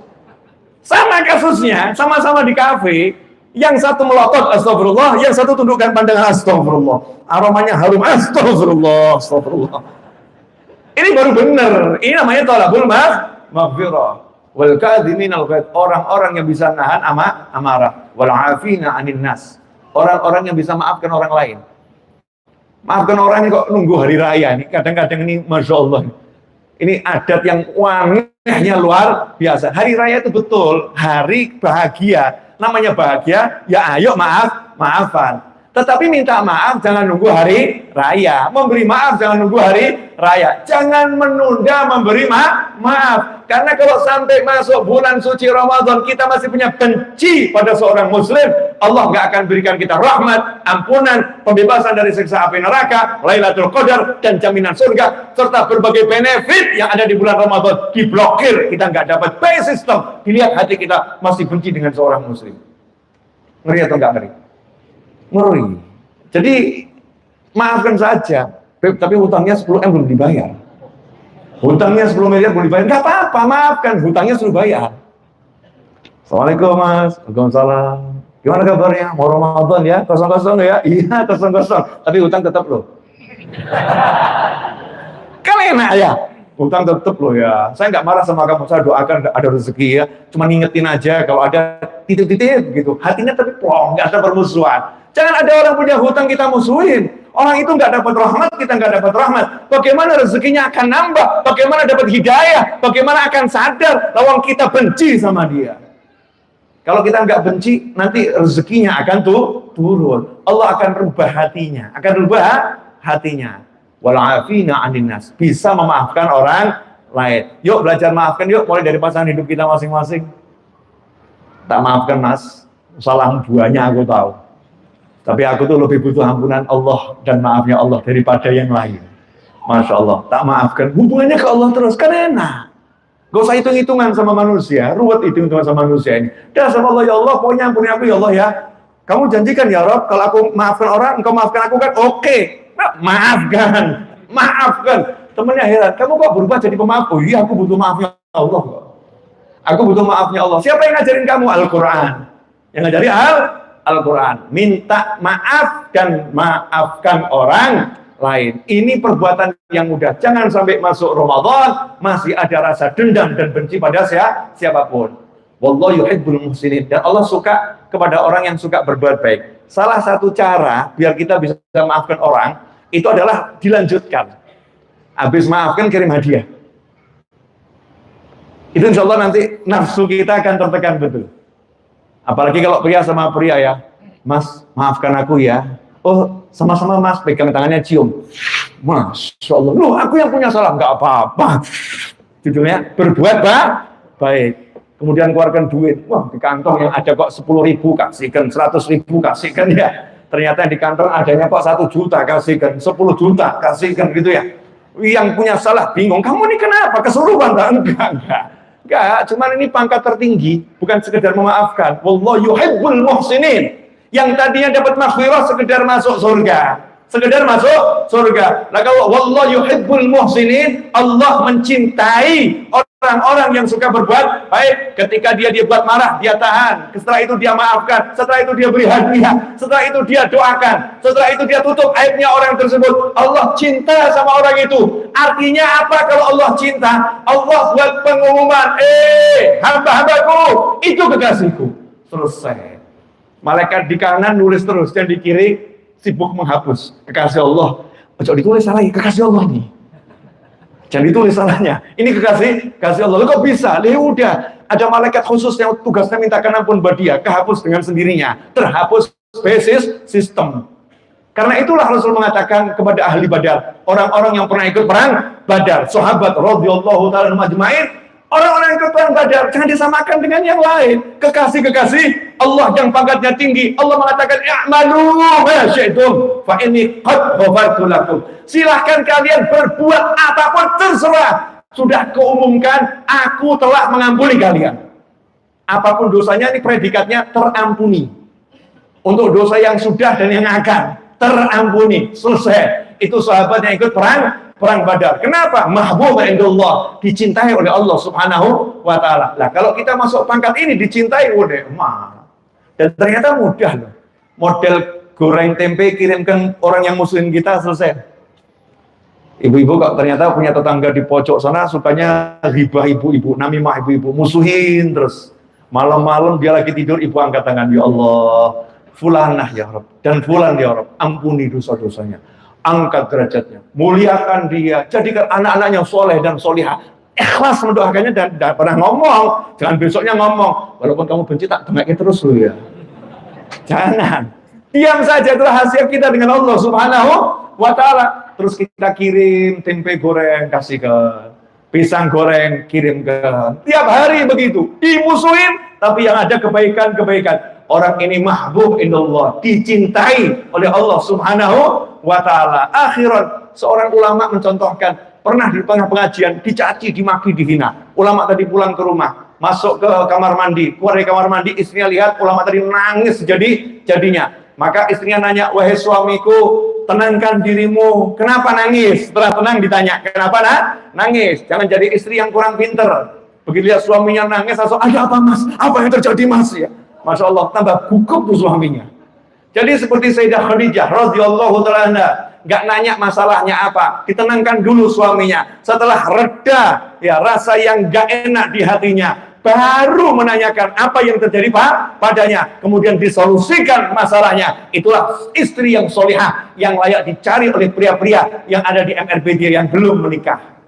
Sama kasusnya, sama-sama di kafe. Yang satu melotot, astagfirullah. Yang satu tundukkan pandangan, astagfirullah. Aromanya harum, astagfirullah, astagfirullah. Ini baru benar. Ini namanya thalabul maghfirah. Wal kadhiminal ghaidh, orang-orang yang bisa nahan amarah. Wal afina 'anil nas, orang-orang yang bisa maafkan orang lain. Maafkan orang ini kok nunggu hari raya nih. Kadang-kadang ini Masya Allah. Ini adat yang wanginya luar biasa. Hari raya itu betul hari bahagia. Namanya bahagia, ya ayo maafan. Tetapi minta maaf jangan nunggu hari raya. Memberi maaf jangan nunggu hari raya. Jangan menunda memberi maaf. Karena kalau sampai masuk bulan suci Ramadan kita masih punya benci pada seorang muslim, Allah nggak akan berikan kita rahmat, ampunan, pembebasan dari siksa api neraka, Lailatul Qadar, dan jaminan surga, serta berbagai benefit yang ada di bulan Ramadan diblokir. Kita nggak dapat by system. Dilihat hati kita masih benci dengan seorang muslim. Ngeri atau nggak ngeri? Ngeri. Jadi maafkan saja, tapi hutangnya 10 M belum dibayar. Hutangnya 10 miliar belum dibayar, nggak apa-apa, maafkan, hutangnya sudah bayar. Assalamualaikum Mas, Waalaikumsalam. Gimana kabarnya? Mau Ramadan ya? Kosong-kosong ya? Iya, kosong-kosong. Tapi hutang tetap loh. Kan enak ya? Hutang tetap loh ya. Saya nggak marah sama kamu, saya doakan ada rezeki ya. Cuma ngingetin aja kalau ada titik-titik gitu. Hatinya tapi plong, nggak ada permusuhan. Jangan ada orang punya hutang kita musuhin. Orang itu nggak dapat rahmat, kita nggak dapat rahmat. Bagaimana rezekinya akan nambah? Bagaimana dapat hidayah? Bagaimana akan sadar lawan kita benci sama dia? Kalau kita nggak benci, nanti rezekinya akan turun. Allah akan rubah hatinya, Wal'afina 'anil nas, bisa memaafkan orang lain. Yuk belajar maafkan, yuk mulai dari pasangan hidup kita masing-masing. Tak maafkan Mas, salah buahnya aku tahu. Tapi aku tuh lebih butuh ampunan Allah dan maafnya Allah daripada yang lain. Masya Allah, tak maafkan. Hubungannya ke Allah terus, kan enak. Gak usah hitung-hitungan sama manusia, ruwet hitung-hitungan sama manusia ini. Dah sama Allah, ya Allah, pokoknya ampuni aku ya Allah ya. Kamu janjikan ya Rob, kalau aku maafkan orang, engkau maafkan aku kan? Oke. Nah, maafkan. Temennya heran, kamu kok berubah jadi pemaaf? Oh iya, aku butuh maafnya Allah kok. Aku butuh maafnya Allah. Siapa yang ngajarin kamu? Al-Quran. Yang ngajarin Al-Quran. Minta maaf dan maafkan orang lain. Ini perbuatan yang mudah. Jangan sampai masuk Ramadan masih ada rasa dendam dan benci pada siapapun. Wallahu yuhibbul muhsinin. Dan Allah suka kepada orang yang suka berbuat baik. Salah satu cara biar kita bisa maafkan orang itu adalah dilanjutkan. Habis maafkan kirim hadiah. Itu insya Allah nanti nafsu kita akan tertekan betul. Apalagi kalau pria sama pria ya. Mas, maafkan aku ya. Oh, sama-sama Mas, pegang tangannya, cium. Masya Allah, loh aku yang punya salah. Nggak apa-apa. Judulnya, berbuat baik. Kemudian keluarkan duit. Wah, di kantong yang ada kok 10.000, kasihkan. 100.000, kasihkan ya. Ternyata di kantong adanya kok 1 juta, kasihkan. 10 juta, kasihkan gitu ya. Yang punya salah bingung, kamu ini kenapa? Kesurupan? Enggak, cuman ini pangkat tertinggi, bukan sekedar memaafkan. Wallahu yuhibbul muhsinin. Yang tadinya dapat maghfirah sekedar masuk surga. Nah kalau wallahu yuhibbul muhsinin, Allah mencintai orang-orang yang suka berbuat baik. Ketika dia buat marah, dia tahan. Setelah itu dia maafkan. Setelah itu dia beri hadiah. Setelah itu dia doakan. Setelah itu dia tutup aibnya orang tersebut. Allah cinta sama orang itu. Artinya apa kalau Allah cinta? Allah buat pengumuman, hamba-hambaku, itu kekasihku. Selesai. Malaikat di kanan nulis terus, dan di kiri sibuk menghapus. Kekasih Allah. Ojo ditulis salah, kekasih Allah nih. Jangan ditulis salahnya. Ini kekasih Allah. Kok bisa? Udah. Ada malaikat khusus yang tugasnya mintakan ampun buat dia. Kehapus dengan sendirinya. Terhapus basis sistem. Karena itulah Rasul mengatakan kepada ahli Badar, orang-orang yang pernah ikut perang Badar, sahabat radhiyallahu ta'ala majma'in, orang-orang yang ikut perang Badar jangan disamakan dengan yang lain. Kekasih-kekasih Allah yang pangkatnya tinggi. Allah mengatakan, "I'malu ma syi'tum fa inni qad ghafartu lakum." Silahkan kalian berbuat apapun terserah. Sudah keumumkan, aku telah mengampuni kalian. Apapun dosanya ini predikatnya terampuni. Untuk dosa yang sudah dan yang akan terampuni, selesai. Itu sahabat yang ikut perang Badar. Kenapa? Mahbub indallah, dicintai oleh Allah Subhanahu wa taala. Lah kalau kita masuk pangkat ini dicintai oleh Allah. Dan ternyata mudah loh. Model goreng tempe kirimkan orang yang muslim kita, selesai. Ibu-ibu kok ternyata punya tetangga di pojok sana sukanya ghibah ibu-ibu, namimah ibu-ibu, musuhin terus. Malam-malam dia lagi tidur, ibu angkat tangan, ya Allah, fulanah ya Rabb, dan fulan ya Rabb, ampuni dosa-dosanya, angkat derajatnya, muliakan dia, jadikan anak-anaknya soleh dan solihah. Ikhlas mendoakannya dan pernah ngomong, jangan besoknya ngomong, walaupun kamu benci tak dengerin terus lu ya. Jangan. Diam saja, itu rahasia kita dengan Allah Subhanahu wa taala. Terus kita kirim tempe goreng, kasih ke pisang goreng, kirim ke. Tiap hari begitu. Dimusuhin, tapi yang ada kebaikan-kebaikan. Orang ini mahbub indallah, dicintai oleh Allah Subhanahu wa taala. Akhirat, seorang ulama mencontohkan, pernah di tengah pengajian dicaci, dimaki, dihina. Ulama tadi pulang ke rumah, masuk ke kamar mandi, keluar dari kamar mandi, istrinya lihat ulama tadi nangis jadinya. Maka istrinya nanya, wahai suamiku, tenangkan dirimu. Kenapa nangis? Setelah tenang ditanya, kenapa nangis? Jangan jadi istri yang kurang pinter. Begitu lihat suaminya nangis, langsung, ada apa mas? Apa yang terjadi mas? Ya, Masya Allah, tambah gugup tuh suaminya. Jadi seperti Sayyidah Khadijah radhiyallahu ta'ala anha, nggak nanya masalahnya apa, ditenangkan dulu suaminya. Setelah reda ya rasa yang nggak enak di hatinya, baru menanyakan apa yang terjadi padanya, kemudian disolusikan masalahnya. Itulah istri yang solihah, yang layak dicari oleh pria-pria yang ada di MRBD yang belum menikah.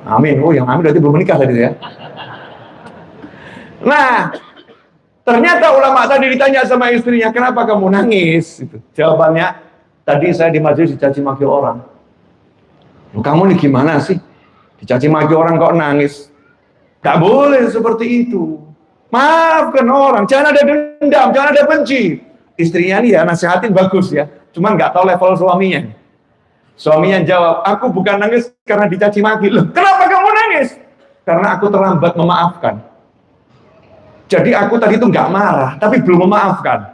Amin. Oh, yang amin berarti belum menikah tadi ya. Nah, ternyata ulama tadi ditanya sama istrinya, kenapa kamu nangis? Itu. Jawabannya, tadi saya di majelis dicaci maki orang. Kamu nih gimana sih? Dicaci maki orang kok nangis? Gak boleh seperti itu. Maafkan orang, jangan ada dendam, jangan ada benci. Istrinya nih ya nasihatin bagus ya, cuman nggak tahu level suaminya. Suaminya jawab, aku bukan nangis karena dicaci maki. Loh, kenapa kamu nangis? Karena aku terlambat memaafkan. Jadi aku tadi itu nggak marah, tapi belum memaafkan.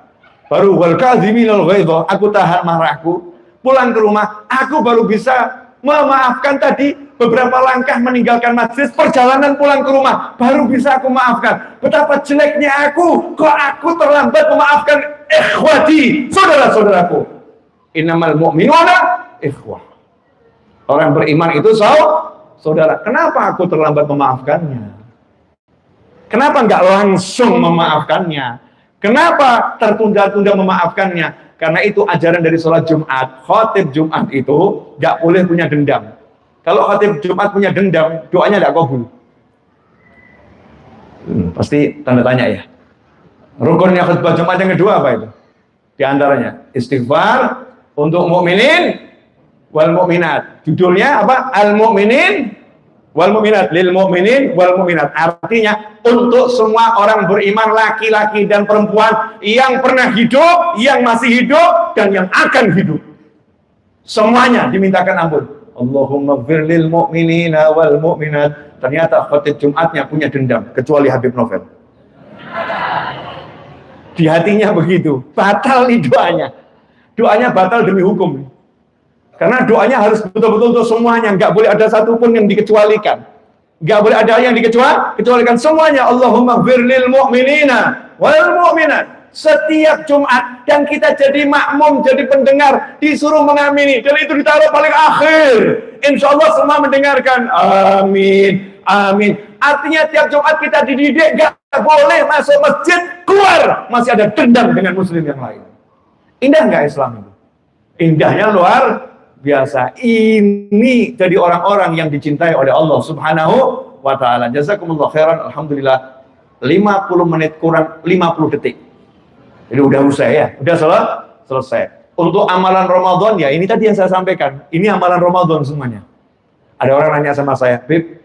Baru wal kadhiminal ghaidha, aku tahan marahku. Pulang ke rumah, aku baru bisa memaafkan tadi. Beberapa langkah meninggalkan majlis, perjalanan pulang ke rumah, baru bisa aku maafkan. Betapa jeleknya aku, kok aku terlambat memaafkan ikhwati, saudara-saudaraku. Innamal mu'minuna ikhwah. Orang beriman itu saudara. Kenapa aku terlambat memaafkannya? Kenapa nggak langsung memaafkannya? Kenapa tertunda-tunda memaafkannya? Karena itu ajaran dari sholat Jumat. Khatib Jumat itu nggak boleh punya dendam. Kalau khatib Jumat punya dendam, doanya tidak kabul. Pasti tanda tanya ya. Rukunnya khutbah Jumat yang kedua apa itu? Di antaranya istighfar untuk mukminin wal mukminat. Judulnya apa? Al mukminin wal mukminat, lil mukminin wal mukminat. Artinya untuk semua orang beriman, laki-laki dan perempuan yang pernah hidup, yang masih hidup dan yang akan hidup. Semuanya dimintakan ampun. Allahumma gfir lil mu'minina wal mu'minat. Ternyata khatib Jumatnya punya dendam, kecuali Habib Novel. Di hatinya begitu, batal nih doanya. Doanya batal demi hukum. Karena doanya harus betul-betul untuk semuanya, nggak boleh ada satupun yang dikecualikan. Nggak boleh ada yang dikecualikan semuanya. Allahumma gfir lil mu'minina wal mu'minat. Setiap Jumat, dan kita jadi makmum, jadi pendengar, disuruh mengamini, dan itu ditaruh paling akhir. Insya Allah semua mendengarkan. Amin, amin. Artinya tiap Jumat kita dididik, gak boleh masuk masjid, keluar masih ada dendam dengan muslim yang lain. Indah nggak Islam itu? Indahnya luar biasa. Ini jadi orang-orang yang dicintai oleh Allah Subhanahu wa ta'ala. Jazakumullah khairan. Alhamdulillah 50 menit kurang 50 detik. Jadi udah usai ya, udah selesai. Untuk amalan Ramadan ya, ini tadi yang saya sampaikan. Ini amalan Ramadan semuanya. Ada orang nanya sama saya, Bib,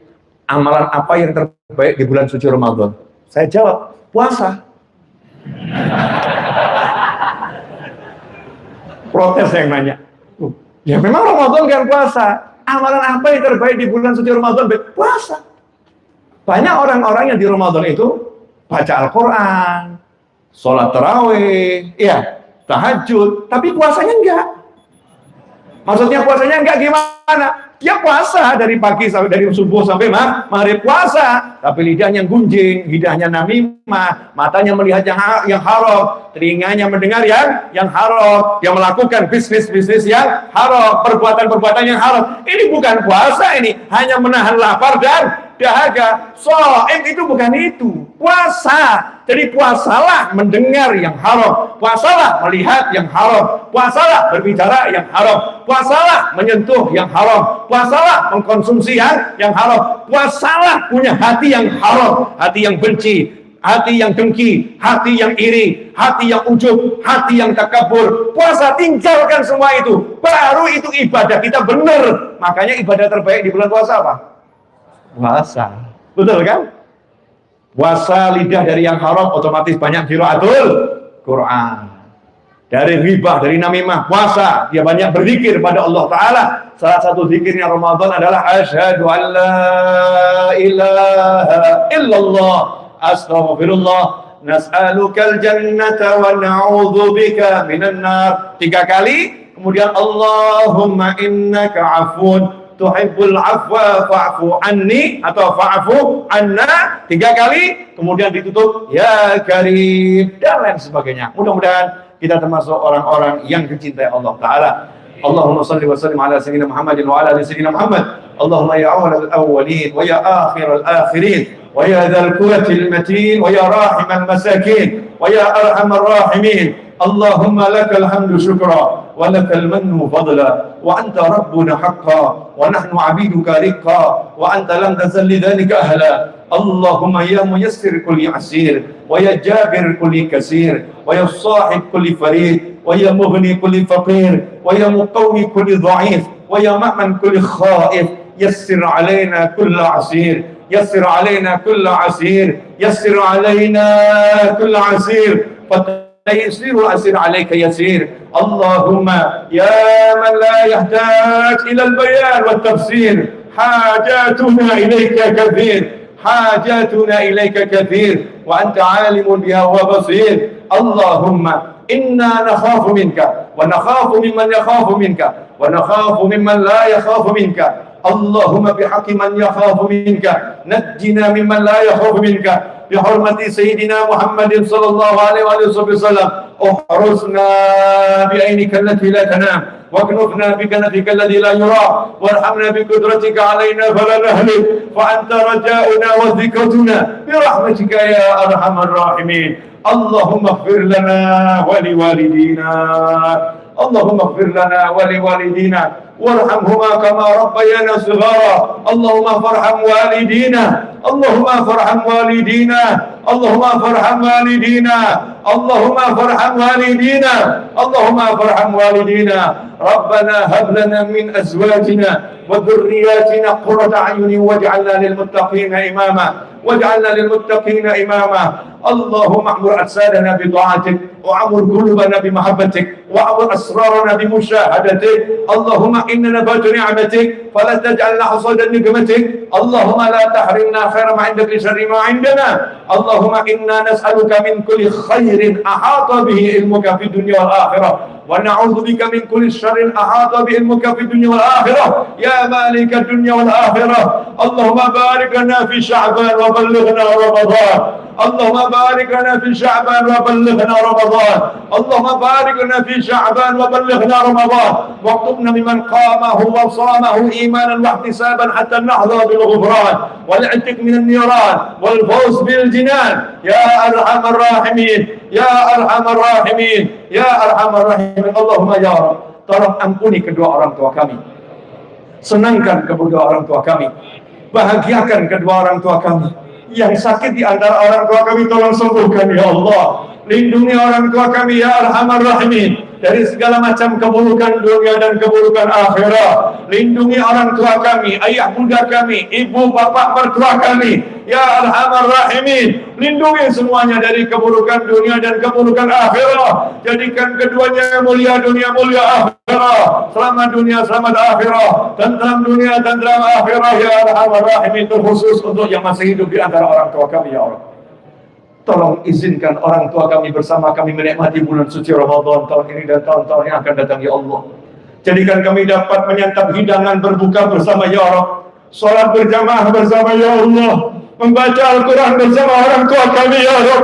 amalan apa yang terbaik di bulan suci Ramadan? Saya jawab, puasa. Protes yang nanya. Ya memang Ramadan kan puasa. Amalan apa yang terbaik di bulan suci Ramadan? Puasa. Banyak orang-orang yang di Ramadan itu baca Al-Quran, sholat tarawih, ya, tahajud, tapi puasanya enggak. Maksudnya puasanya enggak gimana? Dia puasa dari pagi sampai dari subuh sampai maghrib puasa, tapi lidahnya gunjing, lidahnya namimah, matanya melihat yang haram, telinganya mendengar yang haram, dia melakukan bisnis-bisnis yang haram, perbuatan-perbuatan yang haram. Ini bukan puasa, ini hanya menahan lapar dan dahaga. Shaim itu bukan itu, puasa. Jadi puasalah mendengar yang haram, puasalah melihat yang haram, puasalah berbicara yang haram, puasalah menyentuh yang haram, puasalah mengkonsumsi yang haram, puasalah punya hati yang haram, hati yang benci, hati yang dengki, hati yang iri, hati yang ujub, hati yang takabur. Puasa, tinggalkan semua itu, baru itu ibadah kita benar. Makanya ibadah terbaik di bulan puasa apa? Puasa, betul kan? Puasa lidah dari yang haram, otomatis banyak qiraatul Quran. Dari ribah, dari namimah, puasa dia banyak berzikir pada Allah Ta'ala. Salah satu zikirnya Ramadan adalah asyhadu an la ilaha illallah astaghfirullah nas'alukal jannata wa na'udzubika minan nar. 3 kali, kemudian Allahumma innaka afun tuhibbul afwa fa'fu anni atau fa'fu anna. 3 kali, kemudian ditutup ya karim dan lain sebagainya. Mudah-mudahan kita termasuk orang-orang yang dicintai Allah Ta'ala. Allahumma salli wa sallim ala sayyidina Muhammadin wa ala ali sayyidina Muhammad. Allahumma ya awwal al-awwalin wa ya akhir al-akhirin wa ya dhal quwwatil matin wa ya rahim al-masakin wa ya arhamar rahimin. Allahumma lakal hamdu syukra wa lakal mannu fadla wa anta rabbuna haqqan wa nahnu abiduka riqqa wa anta lam tazal lidhalika ahla. Allahumma ya muyassir kulli asir wa ya jabir kulli kasir wa ya sahib kulli farid wa ya mughni kulli faqir wa ya muqawwi kulli dha'if wa ya ma'man kulli khaif. Yassir alaina kulla asir, yassir alaina kulla asir, yassir alaina kulla asir. يسير الأسير عليك يسير. اللهم يا من لا يحتاج إلى البيان والتفسير حاجاتنا إليك كثير، حاجاتنا إليك كثير وأنت عالم بها وبصير. اللهم إنا نخاف منك ونخاف ممن يخاف منك ونخاف ممن لا يخاف منك. اللهم بحق من يخاف منك نجنا ممن لا يخاف منك بحرمة سيدنا محمد صلى الله عليه وسلم. احرسنا بعينك التي لا تنام واكنفنا بكنفك الذي لا يرى وارحمنا بقدرتك علينا فلا نهلك فأنت رجاؤنا وذكرتنا برحمتك يا أرحم الراحمين. اللهم اغفر لنا ولوالدينا، اللهم اغفر لنا ولوالدينا وارحمهما كما ربيانا صغارا. اللهم فارحم والدينا، اللهم فارحم والدينا، اللهم فارحم والدينا، اللهم فارحم والدينا، اللهم فارحم والدينا. ربنا هب لنا من أزواجنا وذرياتنا قرة أعين واجعلنا للمتقين إماما، واجعلنا للمتقين إماما. اللهم اعمر أجسادنا بطاعتك وعمر قلوبنا بمحبتك وعمر أسرارنا بمشاهدتك. اللهم إنا نبات نعمتك فلا تجعلنا حصاد نقمتك. اللهم لا تحرمنا خير ما عندك لشر ما عندنا. اللهم إنا نسألك من كل خير أحاط به علمك في الدنيا والآخرة ونعوذ بك من كل شر أحاط به علمك في الدنيا والآخرة يا مالك الدنيا والآخرة. اللهم بارك لنا في شعبان وبلغنا رمضان. اللهم بارك لنا في شعبان وبلغنا رمضان. اللهم بارك لنا في شعبان وبلغنا رمضان واكتبنا ممن قامه وصامه إيمانا واحتسابا حتى نحظى بالغفران والعتق من النيران والفوز بالجنان يا أرحم الراحمين، يا أرحم الراحمين، يا أرحم الراحمين. اللهم يا رب, tolong ampuni kedua orang tua kami, senangkan kedua orang tua kami, bahagiakan kedua orang tua kami. Yang sakit di antara orang tua kami tolong sembuhkan ya Allah. Lindungi orang tua kami ya Arhamar Rahimin dari segala macam keburukan dunia dan keburukan akhirat. Lindungi orang tua kami, ayah bunda kami, ibu bapak mertua kami ya Arhamar Rahimin. Lindungi semuanya dari keburukan dunia dan keburukan akhirat. Jadikan keduanya mulia dunia, mulia akhirat. Selamat dunia, selamat akhirat. Tentram dunia, tentram akhirat, ya Arhamar Rahimin. Terkhusus untuk yang masih hidup di antara orang tua kami, ya Allah. Tolong izinkan orang tua kami bersama kami menikmati bulan suci Ramadan tahun ini dan tahun-tahun yang akan datang, ya Allah. Jadikan kami dapat menyantap hidangan berbuka bersama, ya Allah. Salat berjamaah bersama, ya Allah. Membaca Al-Quran bersama orang tua kami, ya Allah.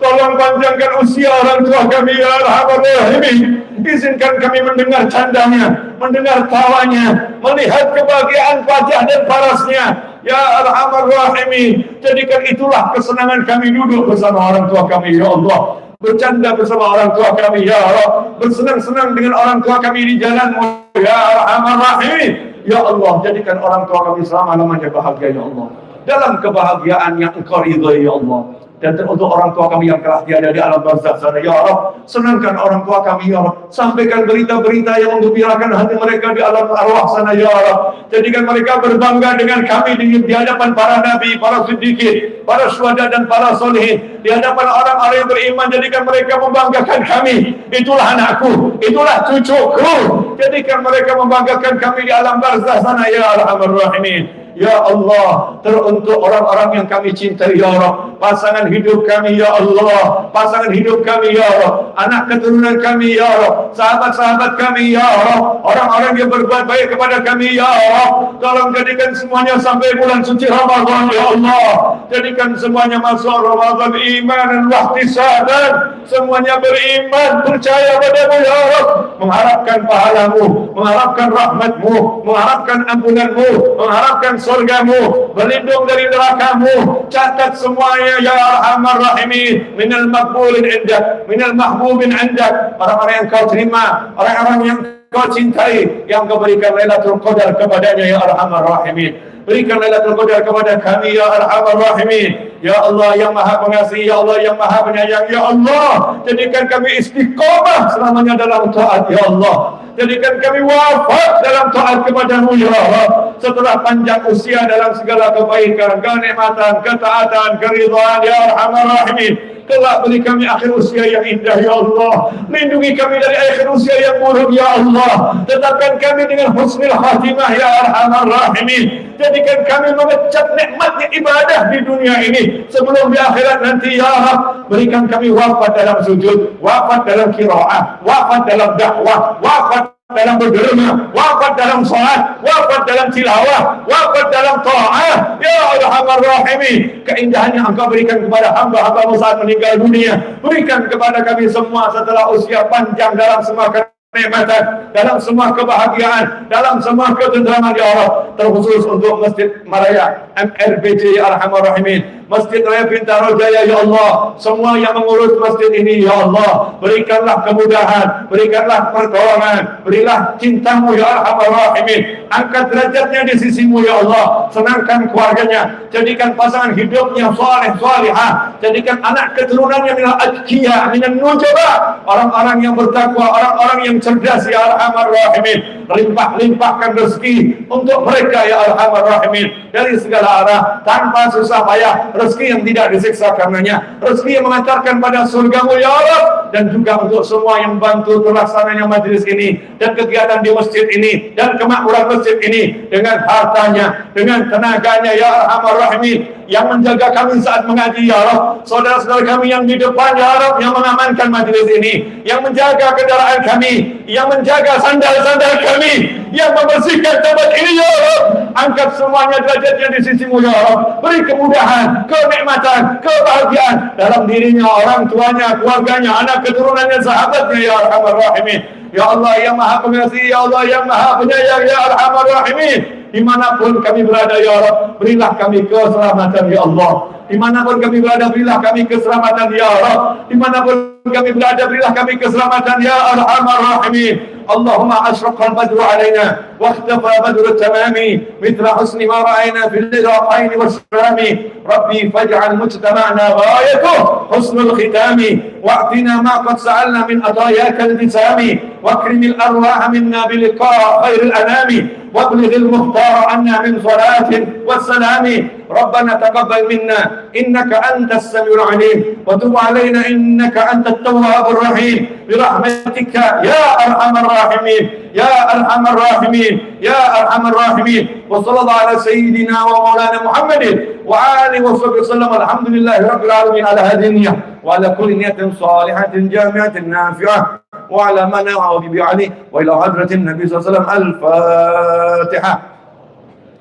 Tolong panjangkan usia orang tua kami, ya Arhamar Rahimin. Izinkan kami mendengar candanya, mendengar tawanya, melihat kebahagiaan wajah dan parasnya, ya Arhamar Rahimin. Jadikan itulah kesenangan kami duduk bersama orang tua kami, ya Allah. Bercanda bersama orang tua kami, ya Allah. Bersenang-senang dengan orang tua kami di jalan-Mu, ya Arhamar Rahimin. Ya Allah, jadikan orang tua kami selama-lamanya bahagia, ya Allah. Dalam kebahagiaan yang Engkau ridhai, ya Allah. Dan untuk orang tua kami yang telah tiada di alam barzakh sana, ya Allah, senangkan orang tua kami, ya Allah. Sampaikan berita-berita yang menggembirakan hati mereka di alam arwah sana, ya Allah. Jadikan mereka berbangga dengan kami di hadapan para nabi, para siddiqin, para syuhada dan para solihin, di hadapan orang-orang yang beriman. Jadikan mereka membanggakan kami. Itulah anakku, itulah cucuku. Jadikan mereka membanggakan kami di alam barzakh sana, ya Arhamar Rahimin. Ya Allah, teruntuk orang-orang yang kami cintai, ya Allah. Pasangan hidup kami, ya Allah. Pasangan hidup kami, ya Allah. Anak keturunan kami, ya Allah. Sahabat-sahabat kami, ya Allah. Orang-orang yang berbuat baik kepada kami, ya Allah. Tolong jadikan semuanya sampai bulan suci Ramadan, ya Allah. Jadikan semuanya masuk Ramadan iman dan wahtisaban. Semuanya beriman, percaya padamu, ya Allah. Mengharapkan pahalamu, mengharapkan rahmatmu, mengharapkan ampunanmu, mengharapkan surgamu, berlindung dari nerakamu. Catat semuanya, ya Arhamar Rahimin, minal maqbulin indak, minal mahbubin indak. Orang-orang yang kau terima, orang-orang yang kau cintai, yang kau berikan Lailatul Qadar kepadanya, ya Arhamar Rahimin. Berikan Lailatul Qadar kepada kami, ya Arhamar Rahimin. Ya Allah yang Maha Pengasih, ya Allah yang Maha Penyayang, ya Allah. Jadikan kami istiqomah selamanya dalam taat, ya Allah. Jadikan kami wafat dalam taat kepadamu, ya Allah. Setelah panjang usia dalam segala kebaikan, kenikmatan, ketaatan, keridhaan, ya Arhamar Rahimin. Kelak beri kami akhir usia yang indah, ya Allah. Lindungi kami dari akhir usia yang buruk, ya Allah. Tetapkan kami dengan husnul khatimah, ya Arhamar Rahimin. Jadikan kami mengecat nikmatnya ibadah di dunia ini sebelum di akhirat nanti, ya Allah. Berikan kami wafat dalam sujud, wafat dalam qiraah, wafat dalam dakwah, wafat dalam berderma, wafat dalam salat, wafat dalam tilawah, wafat dalam ta'ah, ya Arhamar Rahimin. Keindahan yang Engkau berikan kepada hamba-hamba-Mu saat meninggal dunia, berikan kepada kami semua setelah usia panjang dalam semua kenikmatan, dalam semua kebahagiaan, dalam semua ketentraman, ya Allah. Terkhusus untuk Masjid Maraya MRBJ, ya Arhamar Rahimin, Masjid Raya Bintaro Jaya, ya Allah. Semua yang mengurus masjid ini, ya Allah, berikanlah kemudahan, berikanlah pertolongan, berilah cintamu, ya Arhamar Rahimin. Angkat derajatnya di sisimu, ya Allah. Senangkan keluarganya, jadikan pasangan hidupnya saleh salihah, jadikan anak keturunannya minal adkiya, minal nujaba, orang-orang yang bertakwa, orang-orang yang cerdas, ya Arhamar Rahimin. Limpah-limpahkan rezeki untuk mereka, ya Arhamar Rahimin, dari segala arah, tanpa susah payah. Rezeki yang tidak disiksa karenanya, rezeki yang mengantarkan pada surgamu, ya Allah. Dan juga untuk semua yang bantu terlaksananya majlis ini dan kegiatan di masjid ini dan kemakmuran masjid ini, dengan hartanya, dengan tenaganya, ya Arhamar Rahimin, yang menjaga kami saat mengaji, ya Allah. Saudara-saudara kami yang di depan, ya Allah, yang mengamankan majlis ini, yang menjaga kendaraan kami, yang menjaga sandal-sandal kami, yang membersihkan tempat ini, ya Allah. Angkat semuanya derajatnya di sisimu, ya Allah. Beri kemudahan, kenikmatan, kebahagiaan dalam dirinya, orang tuanya, keluarganya, anak keturunannya, sahabatnya, ya Arhamar Rahimin. Ya Allah yang Maha Pengasih, ya Allah yang Maha Penyayang, ya Arhamar Rahimin. Dimanapun kami berada, ya Allah, berilah kami keselamatan, ya Allah. Dimanapun kami berada, berilah kami keselamatan, ya Allah. Dimanapun kami berada, berilah kami keselamatan, ya Arhamar Rahimin. Allahumma ashraqal badru alaina wa ikhtafa badru tamami mithla husni ma ra'ayna fil liqa'aini was salami. Rabbi faj'al mujtama'na ghayatuhu husnul khitami واعطنا ما قد سألنا من عطاياك الجسام واكرم الأرواح منا بلقاء خير الأنام وابلغ المختار عنا من صلاة والسلام ربنا تقبل منا إنك أنت السميع العليم وتب علينا إنك أنت التواب الرحيم برحمتك يا أرحم الراحمين يا أرحم الراحمين يا أرحم الراحمين وصلى الله على سيدنا ومولانا محمد وآله وصحبه وسلم الحمد لله رب العالمين على هذه النية وعلى كل نية صالحة جامعة نافعة وعلى ما نوى ببيعه وإلى حضرة النبي صلى الله عليه وسلم الفاتحة.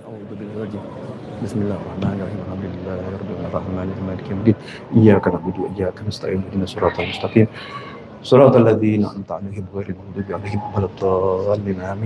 أعوذ بالله بسم الله الرحمن الرحيم الحمد لله رب العالمين مالك يوم الدين إياك نعبد وإياك نستعين اهدنا الصراط المستقيم صراط الذين أنعمت عليهم غير المغضوب عليهم ولا الضالين آمين.